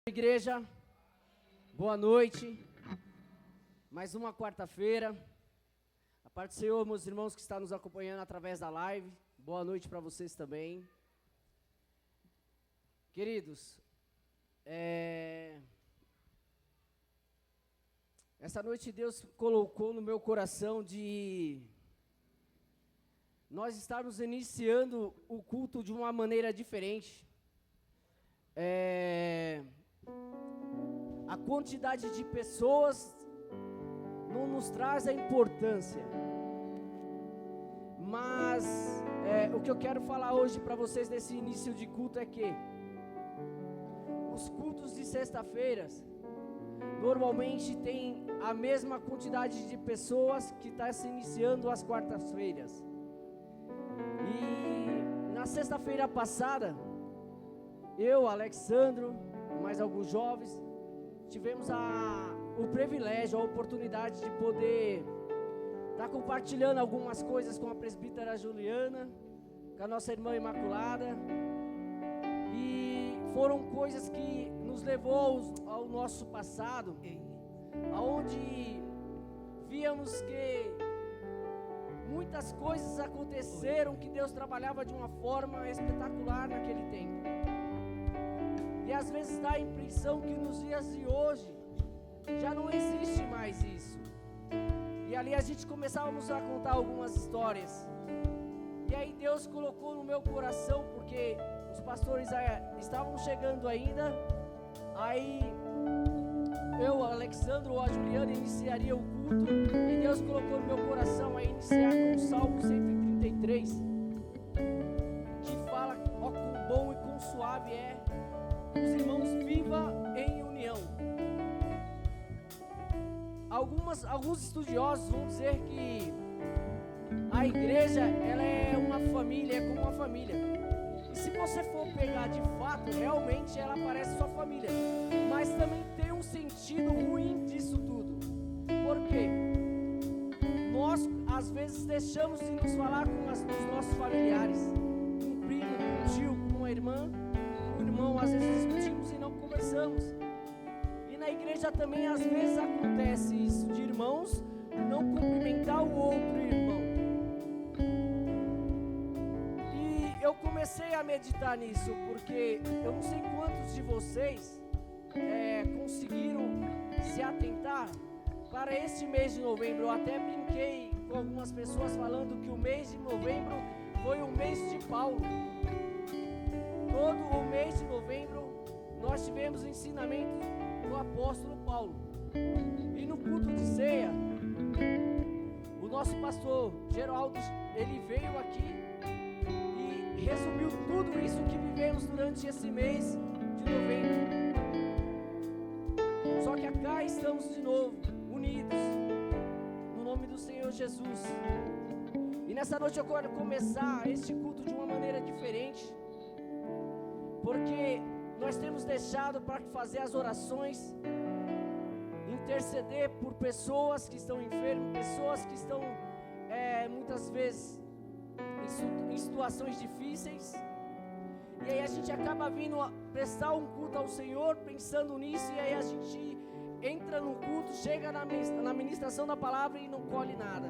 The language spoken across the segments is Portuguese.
Igreja, boa noite, mais uma quarta-feira, a paz do Senhor, meus irmãos que estão nos acompanhando através da live, boa noite para vocês também. Queridos, essa noite Deus colocou no meu coração de nós estarmos iniciando o culto de uma maneira diferente. A quantidade de pessoas não nos traz a importância, mas o que eu quero falar hoje para vocês nesse início de culto é que os cultos de sexta-feiras normalmente tem a mesma quantidade de pessoas que está se iniciando às quartas-feiras. E na sexta-feira passada, eu, Alexandro, mais alguns jovens, tivemos o privilégio, a oportunidade de poder estar compartilhando algumas coisas com a presbítera Juliana, com a nossa irmã Imaculada, e foram coisas que nos levou ao nosso passado, aonde víamos que muitas coisas aconteceram, que Deus trabalhava de uma forma espetacular naquele tempo. E às vezes dá a impressão que nos dias de hoje já não existe mais isso. E ali a gente começávamos a contar algumas histórias. E aí Deus colocou no meu coração, porque os pastores estavam chegando ainda. Aí eu, Alexandro ou a Juliana iniciaria o culto. E Deus colocou no meu coração a iniciar com o Salmo 133, que fala: ó, quão bom e quão suave é os irmãos viva em união. Alguns estudiosos vão dizer que a igreja, ela é uma família, é como uma família. E se você for pegar de fato, realmente ela parece sua família. Mas também tem um sentido ruim disso tudo. Por quê? Nós, às vezes, deixamos de nos falar com os nossos familiares. Um primo, um tio, com uma irmã. Irmão, às vezes discutimos e não conversamos. E na igreja também às vezes acontece isso, de irmãos não cumprimentar o outro irmão. E eu comecei a meditar nisso, porque eu não sei quantos de vocês conseguiram se atentar para este mês de novembro. Eu até brinquei com algumas pessoas falando que o mês de novembro foi o mês de Paulo. Todo o mês de novembro nós tivemos ensinamentos do apóstolo Paulo. E no culto de ceia, o nosso pastor Geraldo, ele veio aqui e resumiu tudo isso que vivemos durante esse mês de novembro. Só que cá estamos de novo, unidos, no nome do Senhor Jesus. E nessa noite eu quero começar este culto de uma maneira diferente, porque nós temos deixado para fazer as orações, interceder por pessoas que estão enfermas, pessoas que estão muitas vezes em situações difíceis. E aí a gente acaba vindo prestar um culto ao Senhor pensando nisso, e aí a gente entra no culto, chega na ministração da palavra e não colhe nada.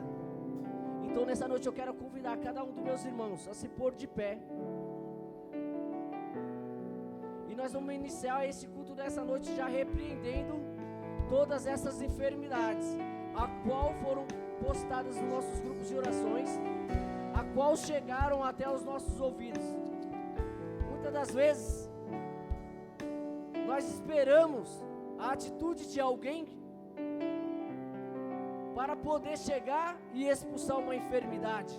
Então nessa noite eu quero convidar cada um dos meus irmãos a se pôr de pé. Nós vamos iniciar esse culto dessa noite já repreendendo todas essas enfermidades, a qual foram postadas nos nossos grupos de orações, a qual chegaram até os nossos ouvidos. Muitas das vezes nós esperamos a atitude de alguém para poder chegar e expulsar uma enfermidade.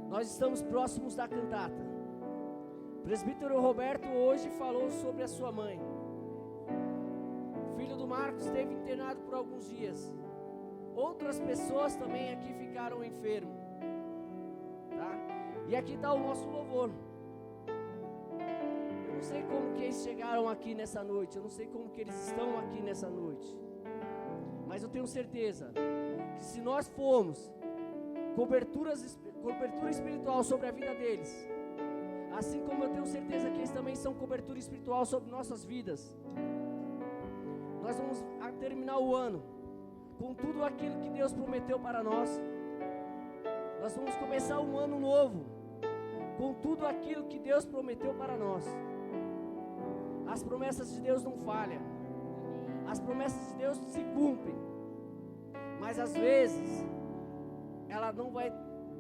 Nós estamos próximos da cantata. O presbítero Roberto hoje falou sobre a sua mãe. O filho do Marcos esteve internado por alguns dias. Outras pessoas também aqui ficaram enfermos, tá? E aqui está o nosso louvor. Eu não sei como que eles chegaram aqui nessa noite, eu não sei como que eles estão aqui nessa noite, mas eu tenho certeza que se nós formos cobertura espiritual sobre a vida deles, assim como eu tenho certeza que eles também são cobertura espiritual sobre nossas vidas. Nós vamos terminar o ano com tudo aquilo que Deus prometeu para nós. Nós vamos começar um ano novo com tudo aquilo que Deus prometeu para nós. As promessas de Deus não falham. As promessas de Deus se cumprem. Mas às vezes ela não vai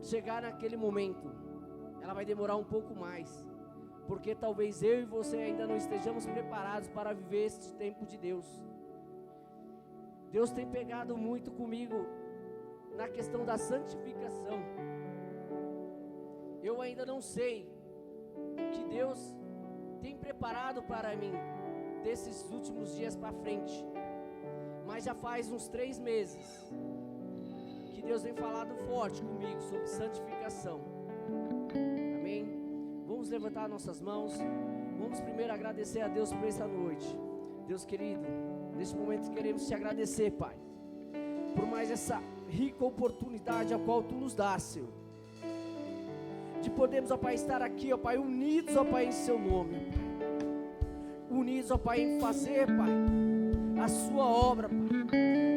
chegar naquele momento. Ela vai demorar um pouco mais. Porque talvez eu e você ainda não estejamos preparados para viver este tempo de Deus. Deus tem pegado muito comigo na questão da santificação. Eu ainda não sei o que Deus tem preparado para mim desses últimos dias para frente, mas já faz uns 3 meses que Deus vem falado forte comigo sobre santificação. Amém? Vamos levantar nossas mãos. Vamos primeiro agradecer a Deus por essa noite. Deus querido, neste momento queremos te agradecer, Pai, por mais essa rica oportunidade a qual Tu nos dá, Senhor, de podermos, ó Pai, estar aqui, ó Pai, unidos, ó Pai, em Seu nome, ó Pai. Unidos, ó Pai, em fazer, Pai, a Sua obra, Pai.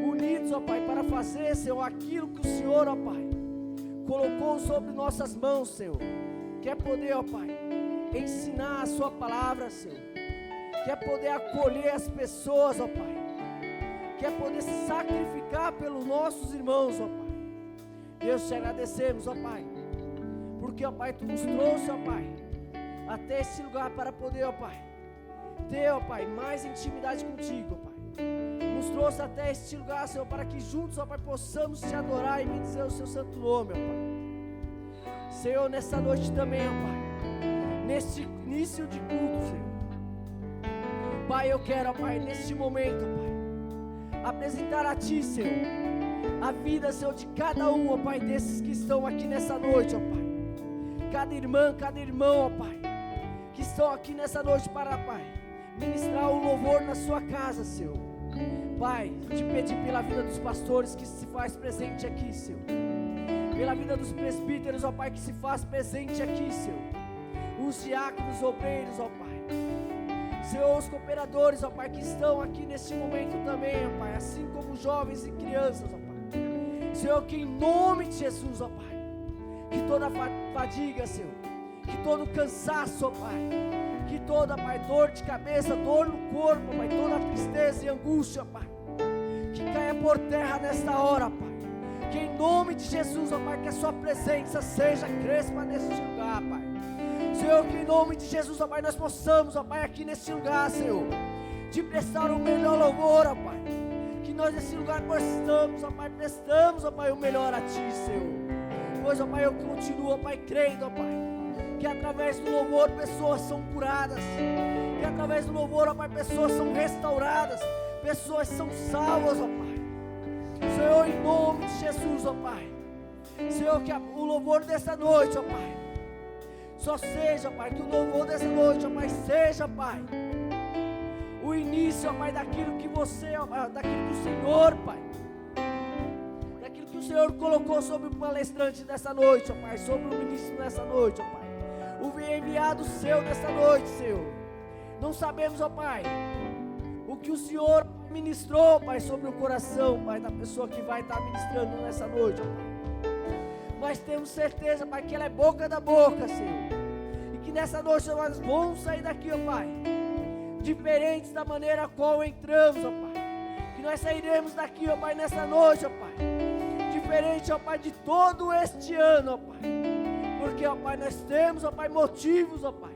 Unidos, ó Pai, para fazer, Senhor, aquilo que o Senhor, ó Pai, colocou sobre nossas mãos, Senhor. Quer poder, ó Pai, ensinar a Sua palavra, Senhor. Quer poder acolher as pessoas, ó Pai. Quer poder sacrificar pelos nossos irmãos, ó Pai. Deus, te agradecemos, ó Pai, porque, ó Pai, Tu nos trouxe, ó Pai, até esse lugar para poder, ó Pai, ter, ó Pai, mais intimidade contigo, ó Pai. Nos trouxe até este lugar, Senhor, para que juntos, ó Pai, possamos Te adorar e bendizer o Seu santo nome, ó Pai. Senhor, nessa noite também, ó Pai, neste início de culto, Senhor, Pai, eu quero, ó Pai, neste momento, ó Pai, apresentar a Ti, Senhor, a vida, Senhor, de cada um, ó Pai, desses que estão aqui nessa noite, ó Pai. Cada irmã, cada irmão, ó Pai, que estão aqui nessa noite para, Pai, ministrar o louvor na sua casa, Senhor. Pai, te pedir pela vida dos pastores que se faz presente aqui, Senhor. Pela vida dos presbíteros, ó Pai, que se faz presente aqui, Senhor. Os diáconos, obreiros, ó Pai. Senhor, os cooperadores, ó Pai, que estão aqui neste momento também, ó Pai, assim como jovens e crianças, ó Pai. Senhor, que em nome de Jesus, ó Pai, que toda fadiga, Senhor, que todo cansaço, ó Pai, que toda, Pai, dor de cabeça, dor no corpo, ó Pai, toda tristeza e angústia, ó Pai, que caia por terra nesta hora, Pai. Que em nome de Jesus, ó Pai, que a Sua presença seja crespa neste lugar, Pai. Senhor, que em nome de Jesus, ó Pai, nós possamos, ó Pai, aqui neste lugar, Senhor, te prestar o melhor louvor, ó Pai. Que nós nesse lugar prestamos, ó Pai, o melhor a Ti, Senhor. Pois, ó Pai, eu continuo, ó Pai, crendo, ó Pai, que através do louvor pessoas são curadas, que através do louvor, ó Pai, pessoas são restauradas, pessoas são salvas, ó Pai. Senhor, em nome de Jesus, ó Pai, Senhor, que o louvor dessa noite, ó Pai, só seja, Pai, que o louvor dessa noite, ó Pai, seja, Pai, o início, ó Pai, daquilo que você, ó Pai, daquilo que o Senhor, Pai, daquilo que o Senhor colocou sobre o palestrante nessa noite, ó Pai, sobre o ministro nessa noite, ó Pai, o enviado seu nessa noite, Senhor. Não sabemos, ó Pai, o que o Senhor ministrou, Pai, sobre o coração, Pai, da pessoa que vai estar ministrando nessa noite, ó Pai. Mas temos certeza, Pai, que ela é boca da boca, Senhor. E que nessa noite nós vamos sair daqui, ó Pai, diferentes da maneira a qual entramos, ó Pai. Que nós sairemos daqui, ó Pai, nessa noite, ó Pai, diferente, ó Pai, de todo este ano, ó Pai. Porque, ó Pai, nós temos, ó Pai, motivos, ó Pai.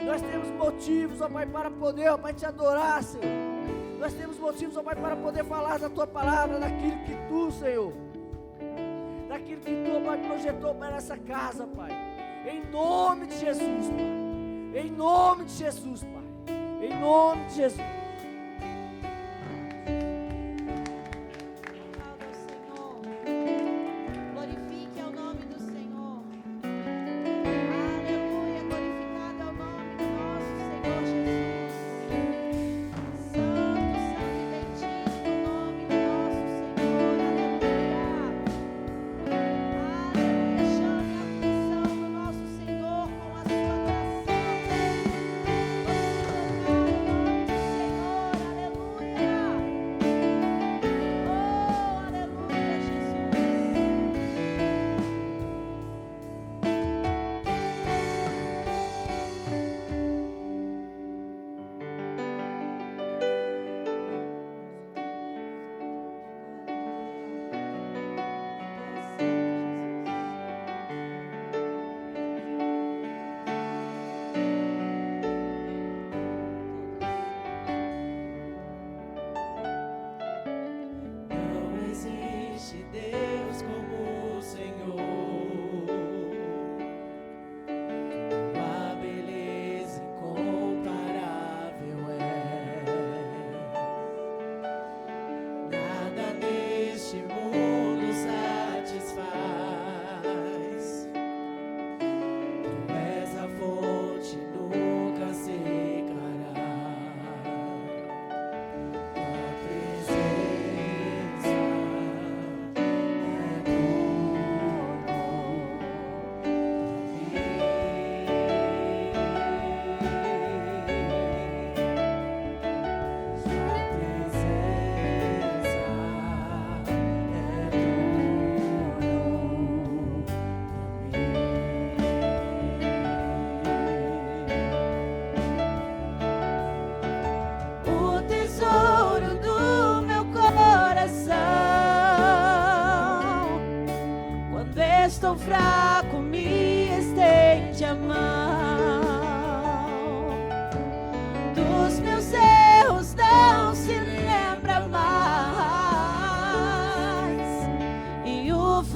Nós temos motivos, ó Pai, para poder, ó Pai, Te adorar, Senhor. Nós temos motivos, ó Pai, para poder falar da Tua palavra, daquilo que Tu, Senhor, daquilo que Tu, ó Pai, projetou para essa casa, Pai. Em nome de Jesus, Pai. Em nome de Jesus, Pai. Em nome de Jesus. Chame a atenção do nosso Senhor com a sua graça.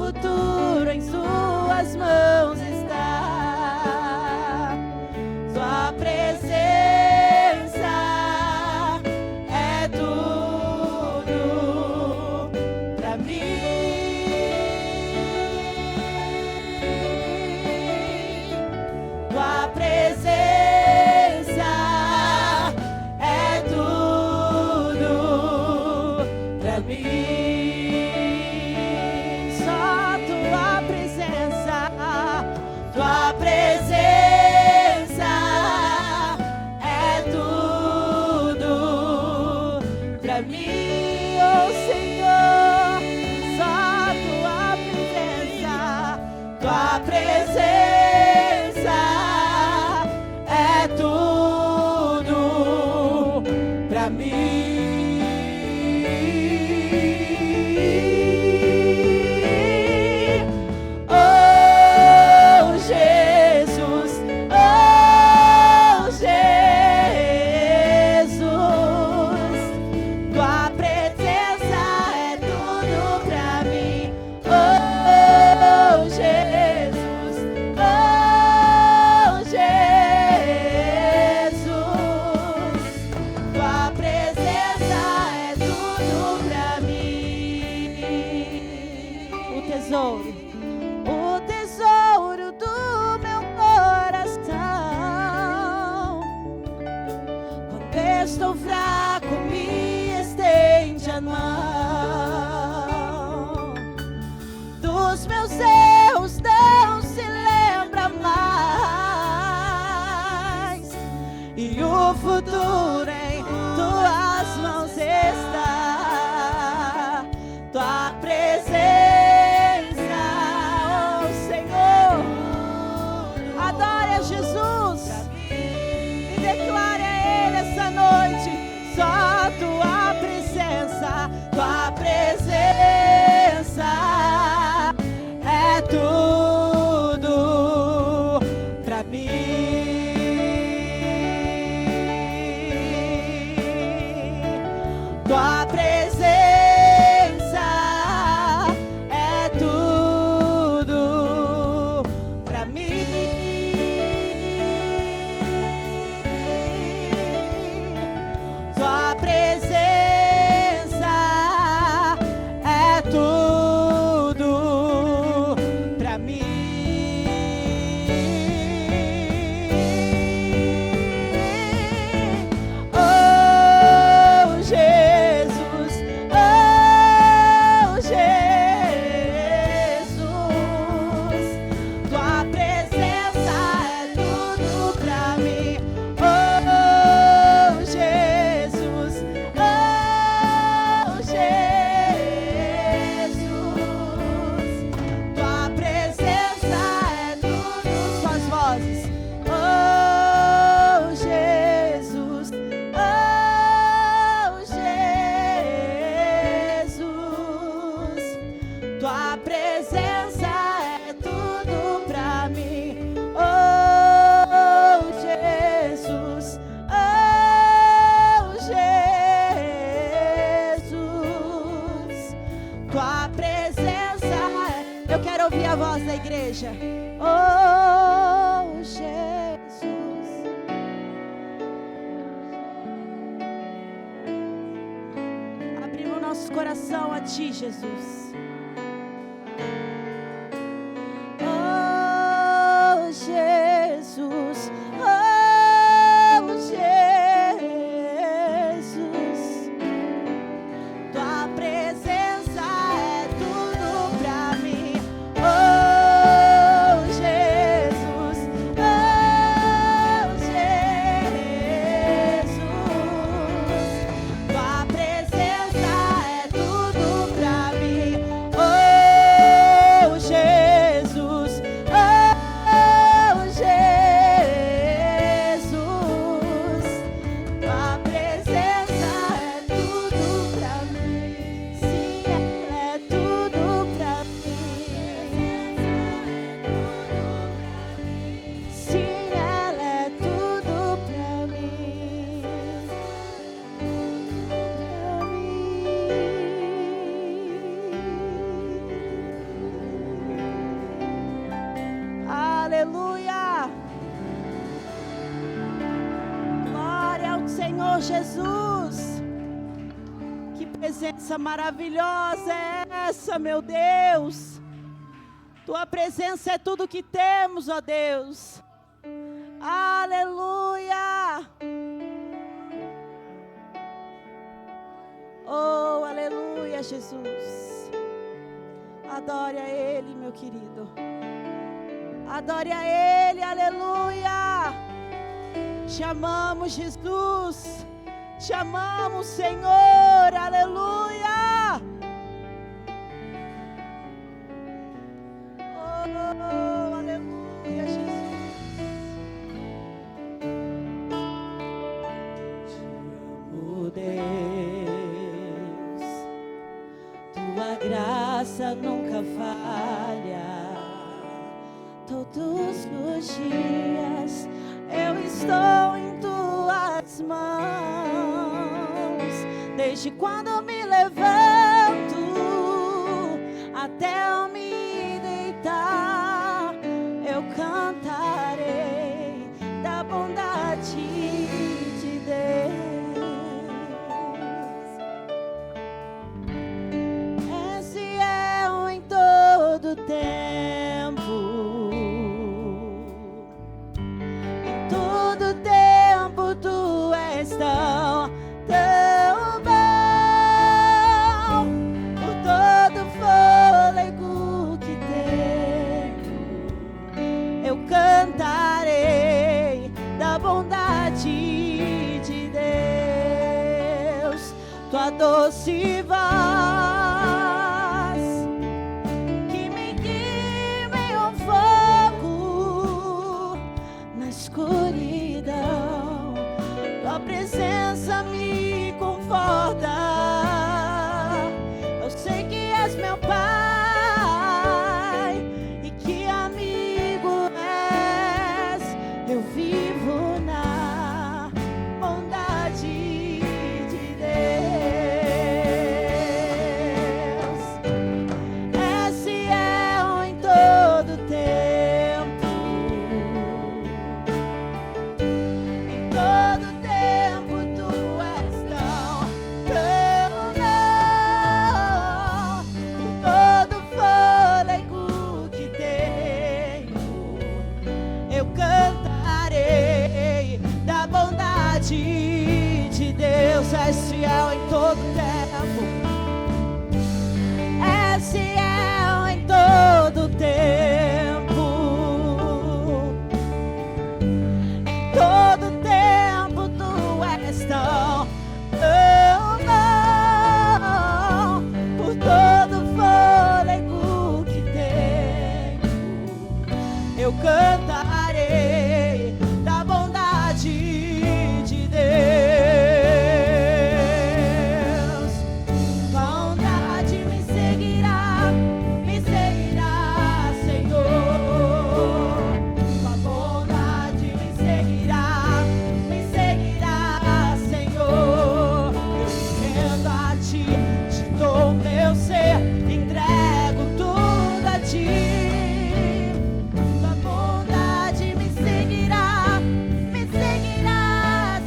futuro em suas mãos está. Sua presença é tudo pra mim. Tua presença é tudo pra mim. Só tua presença, tua presença é tudo pra mim, oh Senhor. Só tua presença é tudo pra mim. Oh Jesus, oh Jesus, tua presença é tudo pra mim. Oh Jesus, oh Jesus, tua presença é tudo pra mim. O tesouro do meu coração. Quando estou fraco, me estende a mão. Dos meus erros não se lembra mais, e o futuro em tuas mãos está. Tua presença, oh Senhor. Adore a Jesus e declare a Ele essa noite. Só tua presença é tudo pra mim. Tua presença é tudo pra mim. Tua presença é tudo pra mim. Oh Jesus, oh Jesus, tua presença é tudo pra mim. Oh Jesus, oh Jesus, tua presença é tudo. Suas vozes. Oh Jesus, oh Jesus, tua presença é tudo pra mim. Oh Jesus, oh Jesus, tua presença é... Eu quero ouvir a voz da igreja. Oh Jesus, abrimos nosso coração a ti, Jesus. Oh Jesus, oh Jesus, tua presença é tudo pra mim. Oh Jesus, oh Jesus, tua presença é tudo pra mim. Oh aleluia. Glória ao Senhor Jesus. Que presença maravilhosa é essa, meu Deus. Tua presença é tudo que temos, ó Deus. Aleluia. Oh, aleluia, Jesus. Adore a Ele, meu querido. Adore a Ele, aleluia. Te amamos, Jesus. Te amamos, Senhor, aleluia. Oh, aleluia, Jesus. Te amo, Deus. Tua graça nunca falha. Todos os dias eu estou em tuas mãos. Desde quando me levanto até eu me deitar, eu cantarei da bondade de Deus. És fiel em todo tempo. Em todo tempo tu és tão bom. Por todo fôlego que tenho, eu cantarei da bondade de Deus. Tua doce voz que me guia em um fogo na escuridão. Tua presença me conforta. Eu sei que és meu Pai e que amigo és. Eu vivo na bondade de Deus. És fiel em todo tempo. Em todo tempo tu és tão bom. Por todo fôlego que tenho, eu cantarei da bondade de Deus. És fiel em todo tempo. És fiel em todo tempo. Em todo tempo tu és tão bom. Por todo fôlego que tenho, eu cantarei da bondade de Deus. Bondade me seguirá, Senhor. Tua bondade me seguirá, Senhor. Eu me rendo a ti, te dou meu ser, entrego tudo a ti. Tua bondade me seguirá,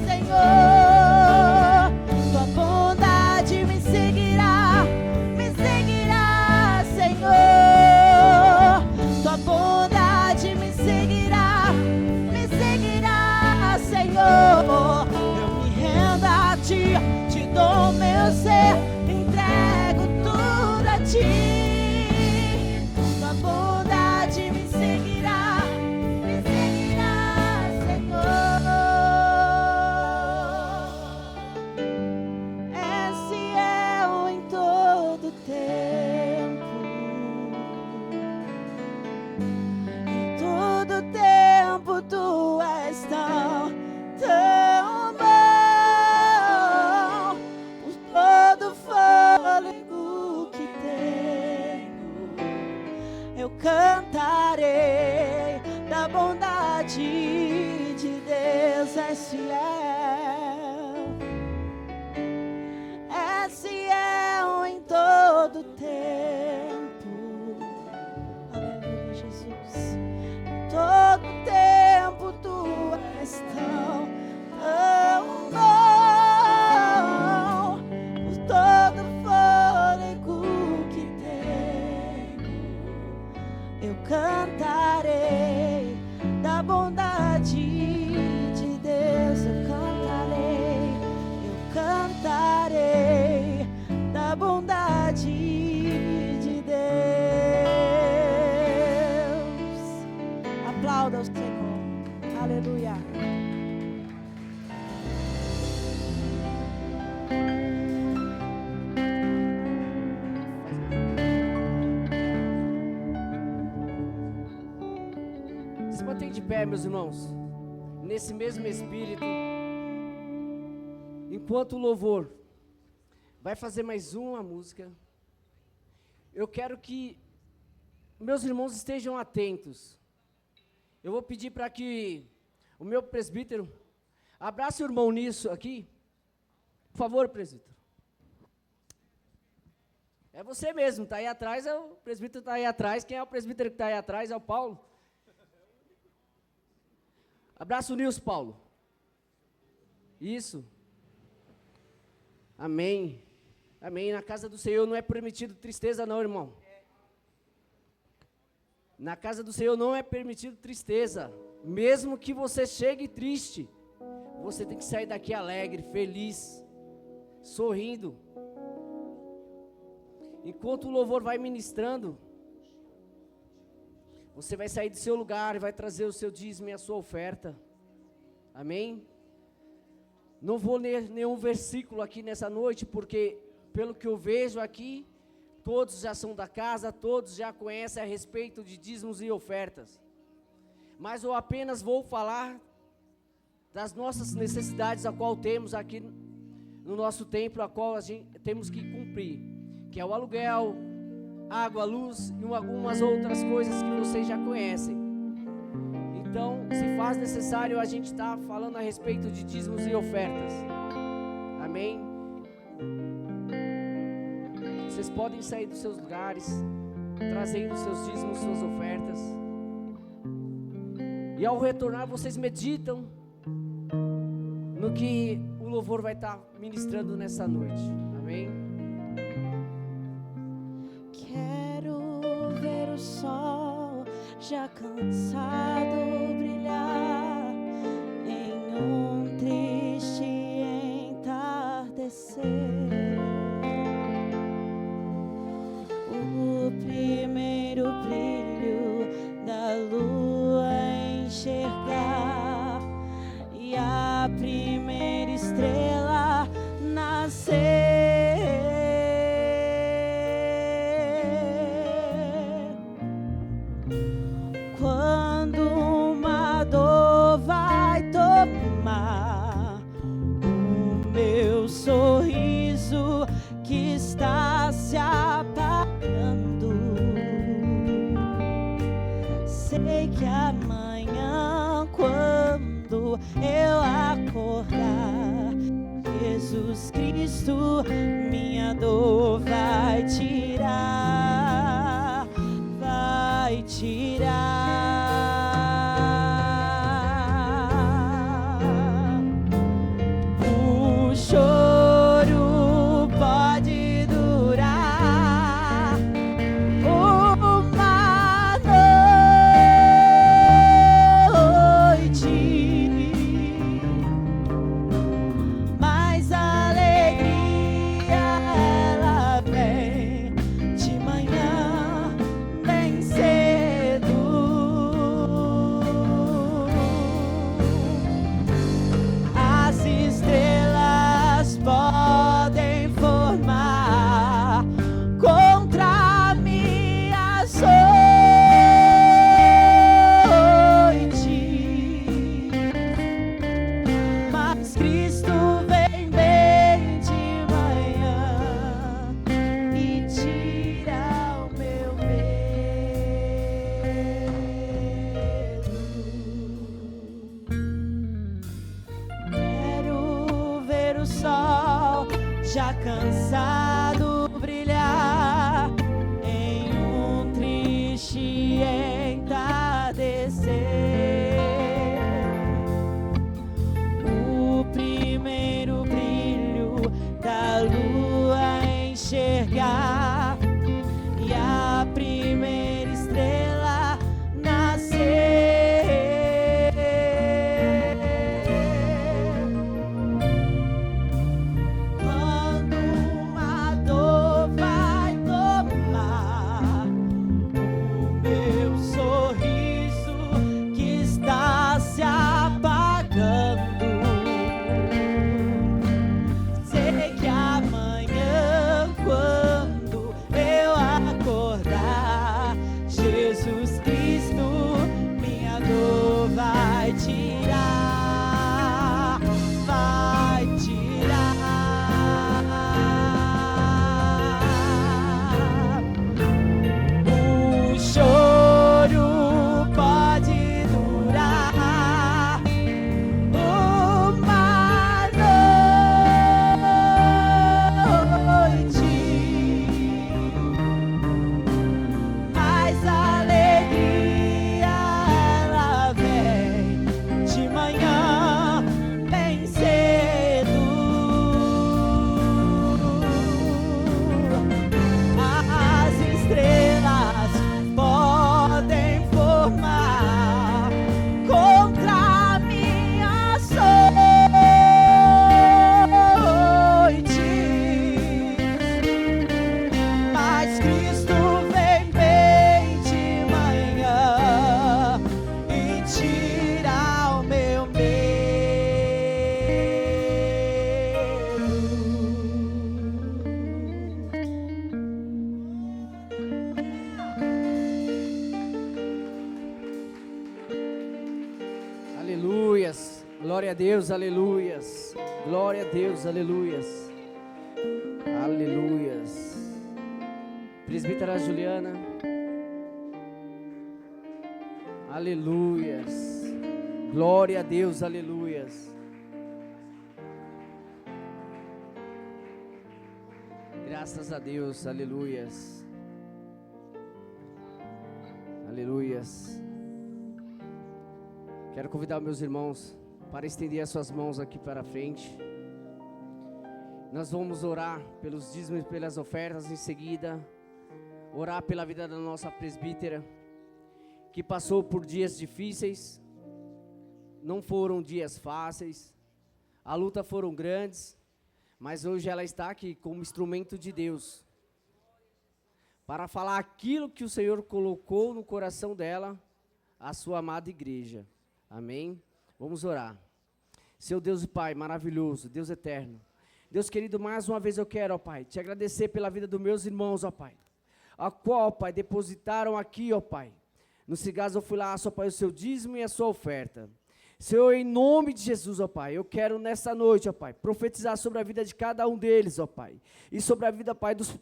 Senhor. Tua bondade me seguirá, Senhor. Tua bondade me seguirá, Senhor. Eu me rendo a ti, te dou meu ser, entrego tudo a ti. Tua bondade me seguirá, Senhor. És fiel em todo tempo. Em todo tempo tu és tão bom. Por todo fôlego que tenho, eu cantarei da bondade de Deus. És fiel. És fiel em todo tempo. Aleluia, Jesus. Em todo eu cantarei da bondade de Deus. Eu cantarei da bondade de Deus. Aplauda o Senhor. Aleluia. Se mantém de pé, meus irmãos, nesse mesmo espírito, enquanto o louvor vai fazer mais uma música. Eu quero que meus irmãos estejam atentos. Eu vou pedir para que o meu presbítero abrace o irmão nisso aqui. Por favor, presbítero. É você mesmo, está aí atrás, o presbítero está aí atrás. Quem é o presbítero que está aí atrás? É o Paulo. Abraça o Nilson, Paulo. Isso. Amém. Amém. Na casa do Senhor não é permitido tristeza não, irmão. Na casa do Senhor não é permitido tristeza. Mesmo que você chegue triste, você tem que sair daqui alegre, feliz, sorrindo. Enquanto o louvor vai ministrando, você vai sair do seu lugar e vai trazer o seu dízimo e a sua oferta. Amém? Não vou ler nenhum versículo aqui nessa noite, porque pelo que eu vejo aqui, todos já são da casa, todos já conhecem a respeito de dízimos e ofertas. Mas eu apenas vou falar das nossas necessidades, a qual temos aqui no nosso templo, a qual a gente temos que cumprir, que é o aluguel, água, luz e algumas outras coisas que vocês já conhecem. Então, se faz necessário a gente estar falando a respeito de dízimos e ofertas. Amém? Vocês podem sair dos seus lugares, trazendo seus dízimos, suas ofertas. E ao retornar, vocês meditam no que o louvor vai estar ministrando nessa noite. Amém? Quero ver o sol já cansado brilhar em um triste entardecer. O primeiro brilho da lua enxergar e a primeira estrela nascer. Quando uma dor vai tomar o meu sorriso que está se apagando, sei que amanhã, quando eu acordar, Jesus Cristo minha dor vai tirar, vai tirar. O choro pode durar uma noite, mas a alegria Glória a Deus, aleluias. Glória a Deus, aleluias. Aleluias. Presbítera Juliana. Aleluias. Glória a Deus, aleluias. Graças a Deus, aleluias. Aleluias. Quero convidar meus irmãos para estender as suas mãos aqui para frente. Nós vamos orar pelos dízimos e pelas ofertas em seguida. Orar pela vida da nossa presbítera, que passou por dias difíceis. Não foram dias fáceis. A luta foram grandes. Mas hoje ela está aqui como instrumento de Deus, para falar aquilo que o Senhor colocou no coração dela, a sua amada igreja. Amém? Vamos orar. Seu Deus e Pai maravilhoso, Deus eterno, Deus querido, mais uma vez eu quero, ó Pai, te agradecer pela vida dos meus irmãos, ó Pai, a qual, ó Pai, depositaram aqui, ó Pai, no Cigás eu fui lá, ó Pai, o seu dízimo e a sua oferta. Senhor, em nome de Jesus, ó Pai, eu quero nessa noite, ó Pai, profetizar sobre a vida de cada um deles, ó Pai, e sobre a vida, Pai, dos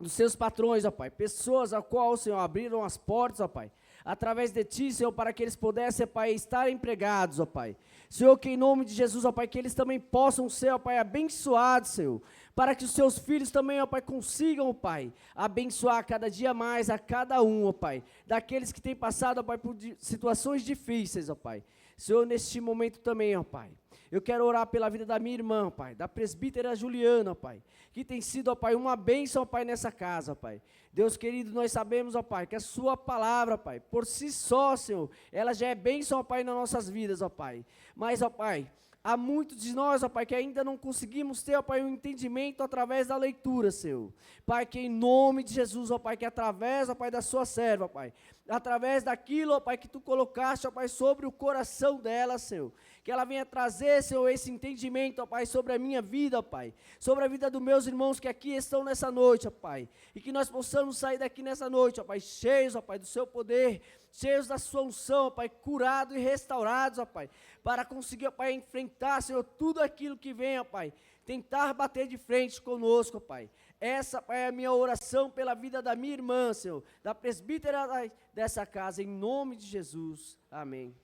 seus patrões, ó Pai, pessoas a qual, Senhor, abriram as portas, ó Pai, através de Ti, Senhor, para que eles pudessem, Pai, estar empregados, ó Pai. Senhor, que em nome de Jesus, ó Pai, que eles também possam ser, ó Pai, abençoados, Senhor, para que os seus filhos também, ó Pai, consigam, ó Pai, abençoar cada dia mais a cada um, ó Pai, daqueles que têm passado, ó Pai, por situações difíceis, ó Pai. Senhor, neste momento também, ó Pai, eu quero orar pela vida da minha irmã, ó Pai, da presbítera Juliana, ó Pai, que tem sido, ó Pai, uma bênção, ó Pai, nessa casa, ó Pai. Deus querido, nós sabemos, ó Pai, que a sua palavra, ó Pai, por si só, Senhor, ela já é bênção, ó Pai, nas nossas vidas, ó Pai. Mas, ó Pai, há muitos de nós, ó Pai, que ainda não conseguimos ter, ó Pai, um entendimento através da leitura, Senhor. Pai, que em nome de Jesus, ó Pai, que através, ó Pai, da sua serva, ó Pai, através daquilo, ó Pai, que Tu colocaste, ó Pai, sobre o coração dela, Senhor, que ela venha trazer, Senhor, esse entendimento, ó Pai, sobre a minha vida, ó Pai, sobre a vida dos meus irmãos que aqui estão nessa noite, ó Pai, e que nós possamos sair daqui nessa noite, ó Pai, cheios, ó Pai, do Seu poder, cheios da Sua unção, ó Pai, curados e restaurados, ó Pai, para conseguir, ó Pai, enfrentar, Senhor, tudo aquilo que vem, ó Pai, tentar bater de frente conosco, ó Pai. Essa, Pai, é a minha oração pela vida da minha irmã, Senhor, da presbítera dessa casa, em nome de Jesus. Amém.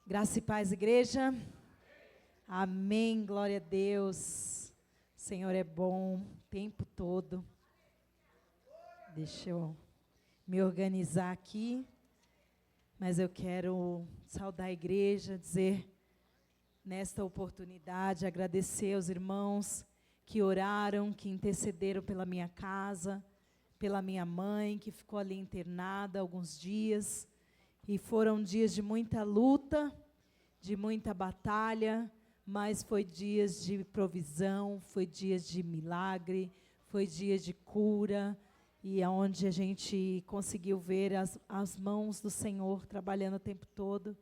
Graça e paz, igreja. Amém, glória a Deus. O Senhor é bom o tempo todo. Deixa eu me organizar aqui. Mas eu quero saudar a igreja, dizer nesta oportunidade, agradecer aos irmãos que oraram, que intercederam pela minha casa, pela minha mãe, que ficou ali internada alguns dias. E foram dias de muita luta, de muita batalha, mas foi dias de provisão, foi dias de milagre, foi dias de cura, e aonde a gente conseguiu ver as mãos do Senhor trabalhando o tempo todo.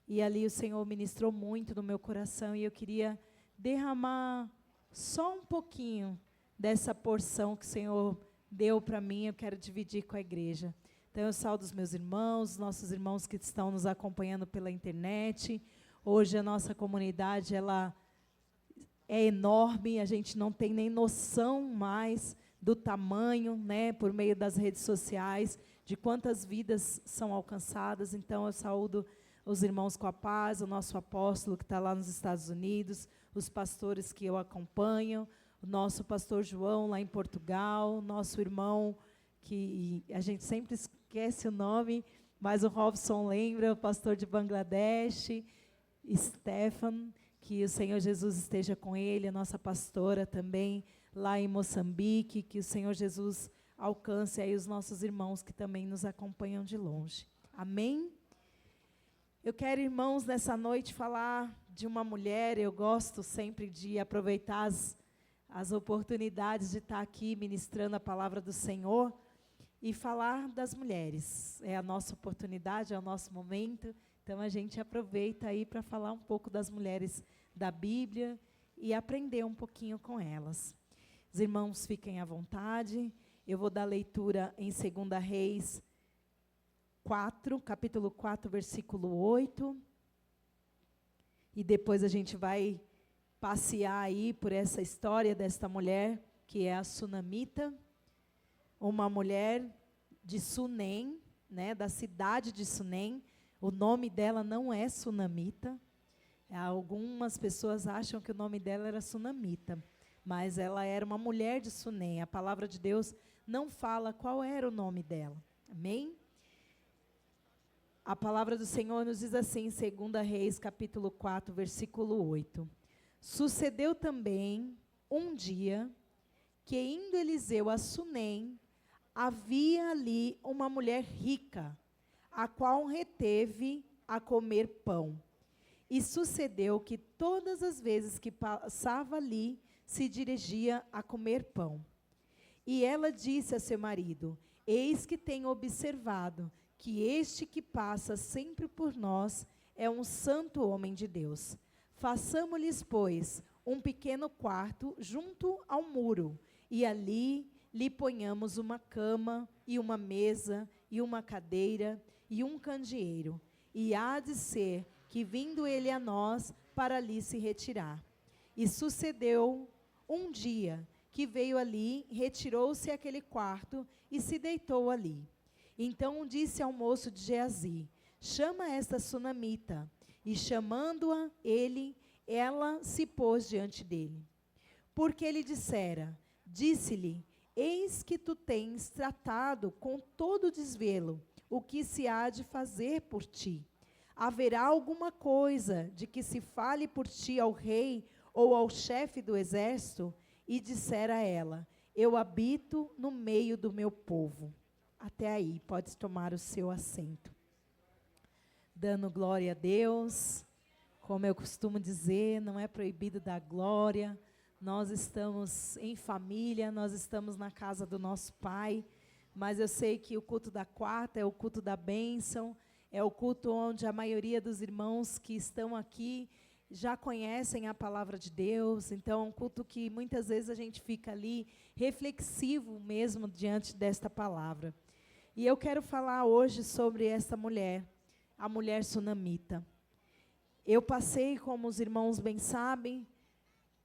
E ali o Senhor ministrou muito no meu coração, e eu queria derramar só um pouquinho dessa porção que o Senhor deu para mim, eu quero dividir com a igreja. Então eu saúdo os meus irmãos, nossos irmãos que estão nos acompanhando pela internet. Hoje a nossa comunidade, ela é enorme, a gente não tem nem noção mais do tamanho, né, por meio das redes sociais, de quantas vidas são alcançadas. Então eu saúdo os irmãos com a paz, o nosso apóstolo que está lá nos Estados Unidos, os pastores que eu acompanho, o nosso pastor João lá em Portugal, nosso irmão, que a gente sempre esquece o nome, mas o Robson lembra, o pastor de Bangladesh, Stefan, que o Senhor Jesus esteja com ele, a nossa pastora também, lá em Moçambique, que o Senhor Jesus alcance aí os nossos irmãos que também nos acompanham de longe. Amém? Eu quero, irmãos, nessa noite falar de uma mulher. Eu gosto sempre de aproveitar as oportunidades de estar aqui ministrando a palavra do Senhor e falar das mulheres. É a nossa oportunidade, é o nosso momento, então a gente aproveita aí para falar um pouco das mulheres da Bíblia e aprender um pouquinho com elas. Os irmãos fiquem à vontade. Eu vou dar leitura em 2 Reis 4, capítulo 4, versículo 8. E depois a gente vai passear aí por essa história desta mulher, que é a Sunamita, uma mulher de Sunem, né, da cidade de Sunem. O nome dela não é Sunamita. Algumas pessoas acham que o nome dela era Sunamita, mas ela era uma mulher de Sunem. A palavra de Deus não fala qual era o nome dela. Amém? A palavra do Senhor nos diz assim, em 2 Reis, capítulo 4, versículo 8. Sucedeu também um dia que, indo Eliseu a Sunem, havia ali uma mulher rica, a qual reteve a comer pão. E sucedeu que todas as vezes que passava ali, se dirigia a comer pão. E ela disse a seu marido: eis que tenho observado que este que passa sempre por nós é um santo homem de Deus. Façamo-lhes, pois, um pequeno quarto junto ao muro, e ali lhe ponhamos uma cama, e uma mesa, e uma cadeira, e um candeeiro. E há de ser que, vindo ele a nós, para ali se retirar. E sucedeu um dia que veio ali, retirou-se àquele quarto e se deitou ali. Então disse ao moço de Geazi: chama esta Sunamita. E chamando-a ela se pôs diante dele. Porque ele dissera, disse-lhe: eis que tu tens tratado com todo desvelo o que se há de fazer por ti. Haverá alguma coisa de que se fale por ti ao rei ou ao chefe do exército? E dissera ela: eu habito no meio do meu povo. Até aí, pode tomar o seu assento. Dando glória a Deus, como eu costumo dizer, não é proibido dar glória. Nós estamos em família, nós estamos na casa do nosso Pai, mas eu sei que o culto da quarta é o culto da bênção, é o culto onde a maioria dos irmãos que estão aqui já conhecem a palavra de Deus. Então, é um culto que muitas vezes a gente fica ali reflexivo mesmo diante desta palavra. E eu quero falar hoje sobre esta mulher, a mulher sunamita. Eu passei, como os irmãos bem sabem,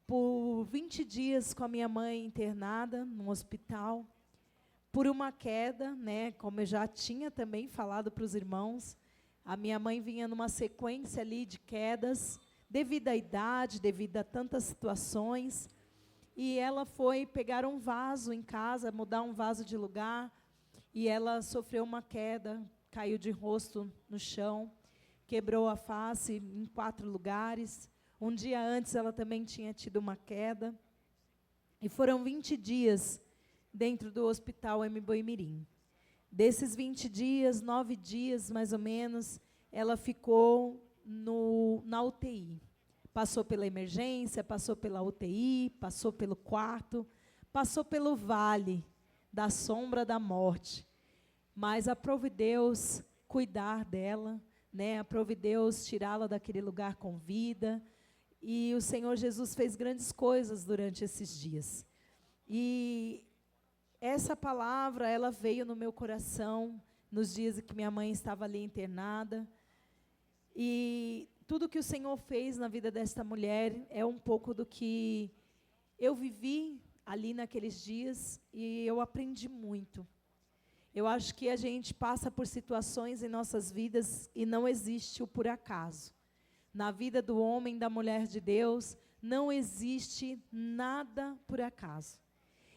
por 20 dias com a minha mãe internada no hospital, por uma queda, né, como eu já tinha também falado para os irmãos. A minha mãe vinha numa sequência ali de quedas, devido à idade, devido a tantas situações, e ela foi pegar um vaso em casa, mudar um vaso de lugar, e ela sofreu uma queda, caiu de rosto no chão, quebrou a face em 4 lugares. Um dia antes ela também tinha tido uma queda, e foram 20 dias dentro do hospital M. Boimirim. Desses 20 dias, 9 dias mais ou menos, ela ficou na UTI. Passou pela emergência, passou pela UTI, passou pelo quarto, passou pelo vale da sombra da morte. Mas aprove Deus cuidar dela, né? Aprove Deus tirá-la daquele lugar com vida. E o Senhor Jesus fez grandes coisas durante esses dias. E essa palavra, ela veio no meu coração nos dias em que minha mãe estava ali internada. E tudo que o Senhor fez na vida desta mulher é um pouco do que eu vivi ali naqueles dias, e eu aprendi muito. Eu acho que a gente passa por situações em nossas vidas e não existe o por acaso. Na vida do homem, da mulher de Deus, não existe nada por acaso.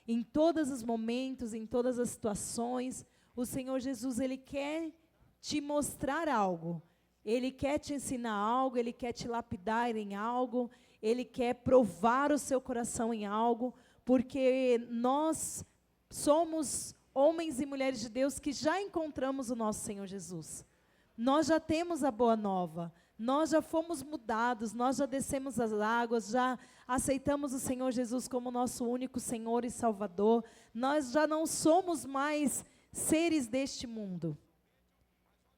Em todos os momentos, em todas as situações, o Senhor Jesus, Ele quer te mostrar algo. Ele quer te ensinar algo, Ele quer te lapidar em algo, Ele quer provar o seu coração em algo, porque nós somos homens e mulheres de Deus que já encontramos o nosso Senhor Jesus. Nós já temos a boa nova, nós já fomos mudados, nós já descemos as águas, já aceitamos o Senhor Jesus como nosso único Senhor e Salvador. Nós já não somos mais seres deste mundo.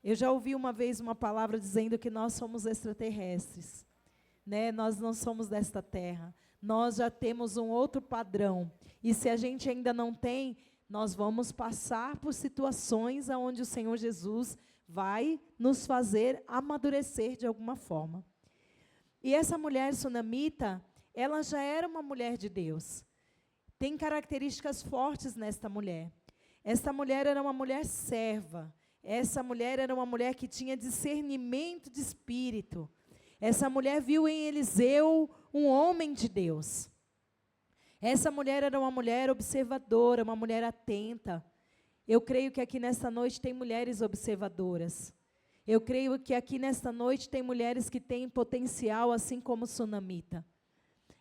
Eu já ouvi uma vez uma palavra dizendo que nós somos extraterrestres, né? Nós não somos desta terra. nós já temos um outro padrão. E se a gente ainda não tem, nós vamos passar por situações onde o Senhor Jesus vai nos fazer amadurecer de alguma forma. E essa mulher sunamita, ela já era uma mulher de Deus. Tem características fortes nesta mulher. Esta mulher era uma mulher serva. Essa mulher era uma mulher que tinha discernimento de espírito. Essa mulher viu em Eliseu um homem de Deus. Essa mulher era uma mulher observadora, uma mulher atenta. Eu creio que aqui nesta noite tem mulheres observadoras. Eu creio que aqui nesta noite tem mulheres que têm potencial, assim como sunamita.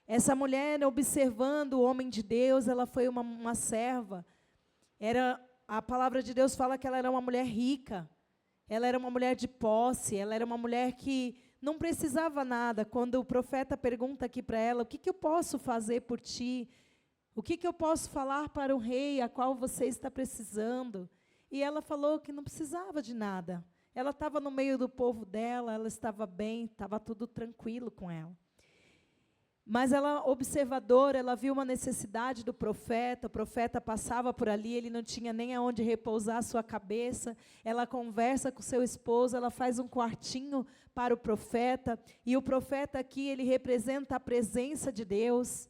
Essa mulher, observando o homem de Deus, ela foi uma serva. A palavra de Deus fala que ela era uma mulher rica. Ela era uma mulher de posse. Ela era uma mulher que não precisava nada. Quando o profeta pergunta aqui para ela, o que eu posso fazer por ti? O que eu posso falar para o rei a qual você está precisando? E ela falou que não precisava de nada. Ela estava no meio do povo dela, ela estava bem, estava tudo tranquilo com ela. Mas ela, observadora, ela viu uma necessidade do profeta, o profeta passava por ali, ele não tinha nem aonde repousar a sua cabeça, ela conversa com seu esposo, ela faz um quartinho para o profeta, e o profeta aqui, ele representa a presença de Deus,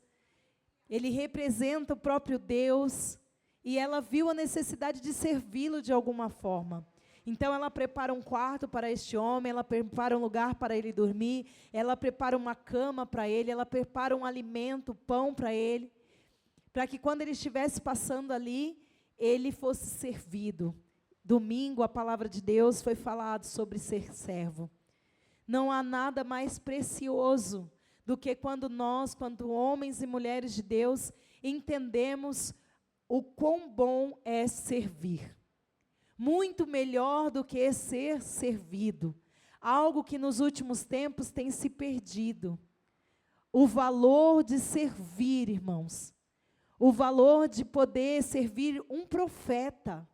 ele representa o próprio Deus, e ela viu a necessidade de servi-lo de alguma forma. Então, ela prepara um quarto para este homem, ela prepara um lugar para ele dormir, ela prepara uma cama para ele, ela prepara um alimento, pão para ele, para que quando ele estivesse passando ali, ele fosse servido. Domingo, a palavra de Deus foi falado sobre ser servo. Não há nada mais precioso do que quando nós, quando homens e mulheres de Deus, entendemos o quão bom é servir. Muito melhor do que ser servido. Algo que nos últimos tempos tem se perdido. O valor de servir, irmãos. O valor de poder servir um profeta.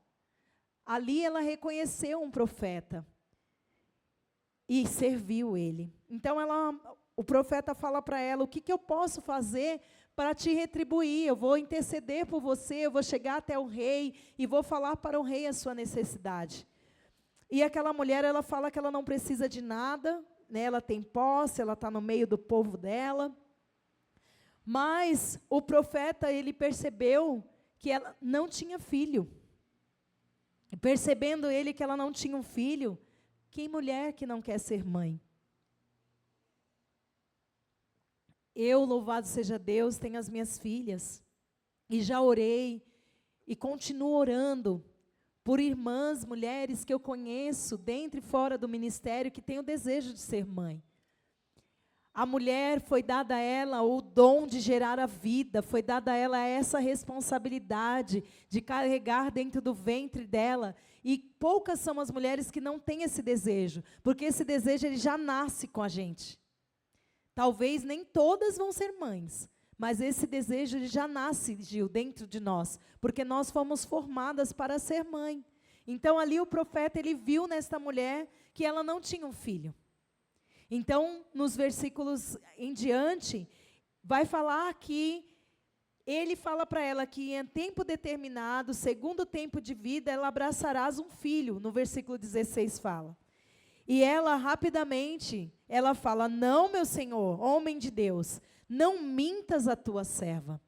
Ali ela reconheceu um profeta. E serviu ele. Então o profeta fala para ela, o que eu posso fazer para te retribuir? Eu vou interceder por você, eu vou chegar até o rei e vou falar para o rei a sua necessidade. E aquela mulher, ela fala que ela não precisa de nada, né? Ela tem posse, ela está no meio do povo dela. Mas o profeta, ele percebeu que ela não tinha filho. E percebendo ele que ela não tinha um filho, que mulher que não quer ser mãe? Eu, louvado seja Deus, tenho as minhas filhas, e já orei, e continuo orando, por irmãs, mulheres que eu conheço, dentro e fora do ministério, que têm o desejo de ser mãe. A mulher, foi dada a ela o dom de gerar a vida, foi dada a ela essa responsabilidade de carregar dentro do ventre dela, e poucas são as mulheres que não têm esse desejo, porque esse desejo ele já nasce com a gente. Talvez nem todas vão ser mães, mas esse desejo ele já nasce, Gil, dentro de nós, porque nós fomos formadas para ser mãe. Então ali o profeta, ele viu nesta mulher que ela não tinha um filho. Então, nos versículos em diante, vai falar que ele fala para ela que em tempo determinado, segundo tempo de vida, ela abraçarás um filho, no versículo 16 fala. E ela, rapidamente, ela fala, não, meu Senhor, homem de Deus, não mintas a tua serva.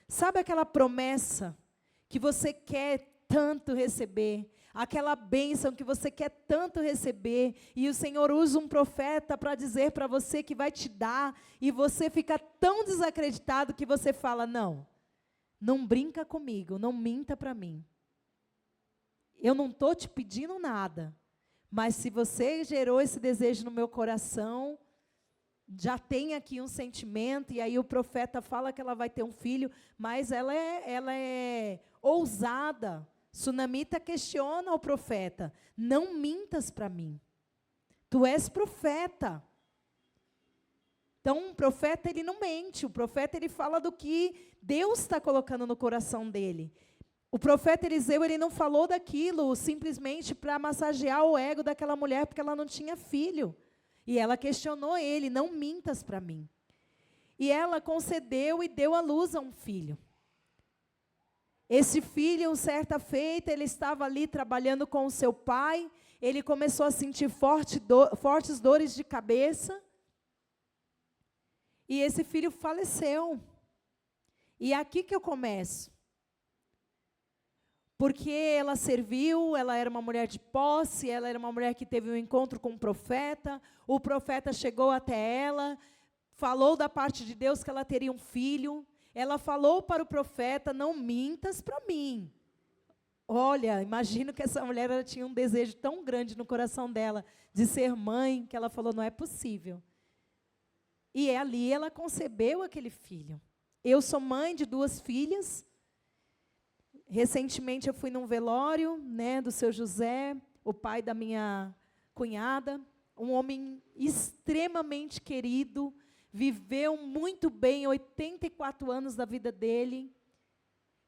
Sabe aquela promessa que você quer tanto receber, aquela bênção que você quer tanto receber, e o Senhor usa um profeta para dizer para você que vai te dar, e você fica tão desacreditado que você fala, não brinca comigo, não minta para mim. Eu não estou te pedindo nada. Mas se você gerou esse desejo no meu coração, já tem aqui um sentimento, e aí o profeta fala que ela vai ter um filho, mas ela é ousada. Sunamita questiona o profeta, não mintas para mim. Tu és profeta. Então, um profeta, ele não mente, o profeta, ele fala do que Deus está colocando no coração dele. O profeta Eliseu, ele não falou daquilo simplesmente para massagear o ego daquela mulher, porque ela não tinha filho. E ela questionou ele, não mintas para mim. e ela concedeu e deu à luz a um filho. Esse filho, certa feita, ele estava ali trabalhando com o seu pai, ele começou a sentir fortes dores de cabeça, e esse filho faleceu. E é aqui que eu começo. Porque ela serviu, ela era uma mulher de posse, ela era uma mulher que teve um encontro com o profeta chegou até ela, falou da parte de Deus que ela teria um filho, ela falou para o profeta, não mintas para mim. Olha, imagino que essa mulher ela tinha um desejo tão grande no coração dela, de ser mãe, que ela falou, não é possível. E ali ela concebeu aquele filho. Eu sou mãe de 2 filhas. Recentemente eu fui num velório, né, do seu José, o pai da minha cunhada, um homem extremamente querido, viveu muito bem, 84 anos da vida dele,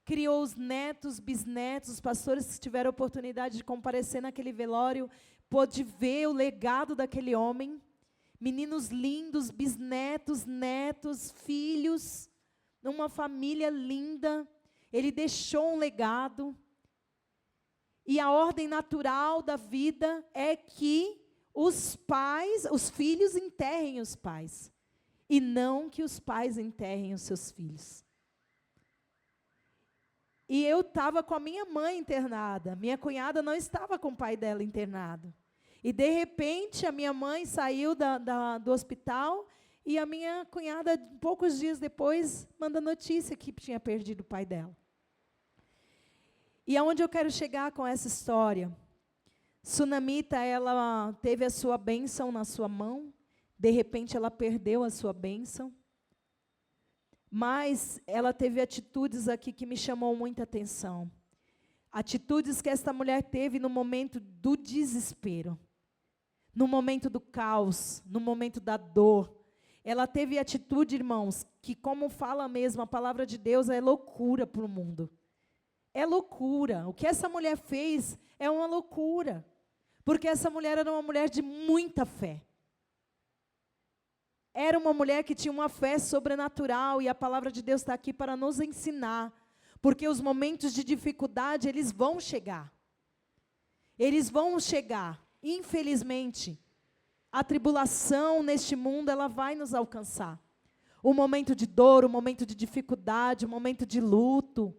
criou os netos, bisnetos, os pastores que tiveram a oportunidade de comparecer naquele velório, pôde ver o legado daquele homem, meninos lindos, bisnetos, netos, filhos, uma família linda. Ele deixou um legado, e a ordem natural da vida é que os filhos enterrem os pais, e não que os pais enterrem os seus filhos. E eu estava com a minha mãe internada, minha cunhada não estava com o pai dela internado. E, de repente, a minha mãe saiu do hospital, e a minha cunhada, poucos dias depois, manda notícia que tinha perdido o pai dela. E aonde eu quero chegar com essa história? Sunamita, ela teve a sua bênção na sua mão, de repente ela perdeu a sua bênção, mas ela teve atitudes aqui que me chamou muita atenção. Atitudes que esta mulher teve no momento do desespero, no momento do caos, no momento da dor. Ela teve atitude, irmãos, que, como fala mesmo a palavra de Deus, é loucura para o mundo. É loucura. O que essa mulher fez é uma loucura. Porque essa mulher era uma mulher de muita fé. Era uma mulher que tinha uma fé sobrenatural, e a palavra de Deus está aqui para nos ensinar. Porque os momentos de dificuldade, eles vão chegar. Eles vão chegar. Infelizmente, a tribulação neste mundo, ela vai nos alcançar. O momento de dor, o momento de dificuldade, o momento de luto.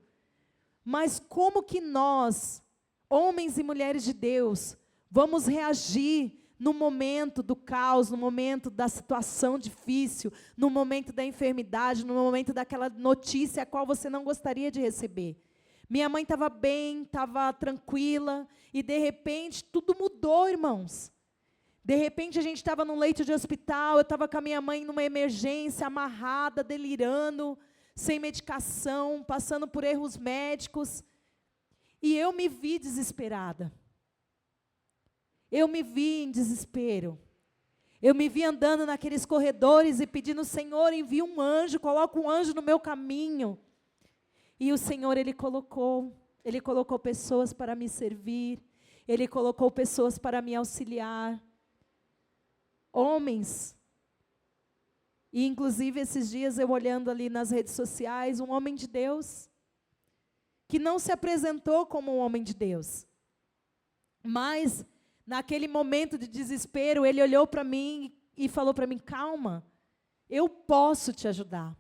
Mas como que nós, homens e mulheres de Deus, vamos reagir no momento do caos, no momento da situação difícil, no momento da enfermidade, no momento daquela notícia a qual você não gostaria de receber? Minha mãe estava bem, estava tranquila, e de repente tudo mudou, irmãos. De repente a gente estava num leito de hospital, eu estava com a minha mãe numa emergência, amarrada, delirando, sem medicação, passando por erros médicos, e eu me vi desesperada. Eu me vi em desespero. Eu me vi andando naqueles corredores e pedindo, Senhor, envia um anjo, coloca um anjo no meu caminho. E o Senhor, Ele colocou pessoas para me servir, Ele colocou pessoas para me auxiliar. Homens. E, inclusive, esses dias, eu olhando ali nas redes sociais, um homem de Deus, que não se apresentou como um homem de Deus. Mas, naquele momento de desespero, ele olhou para mim e falou para mim, calma, eu posso te ajudar.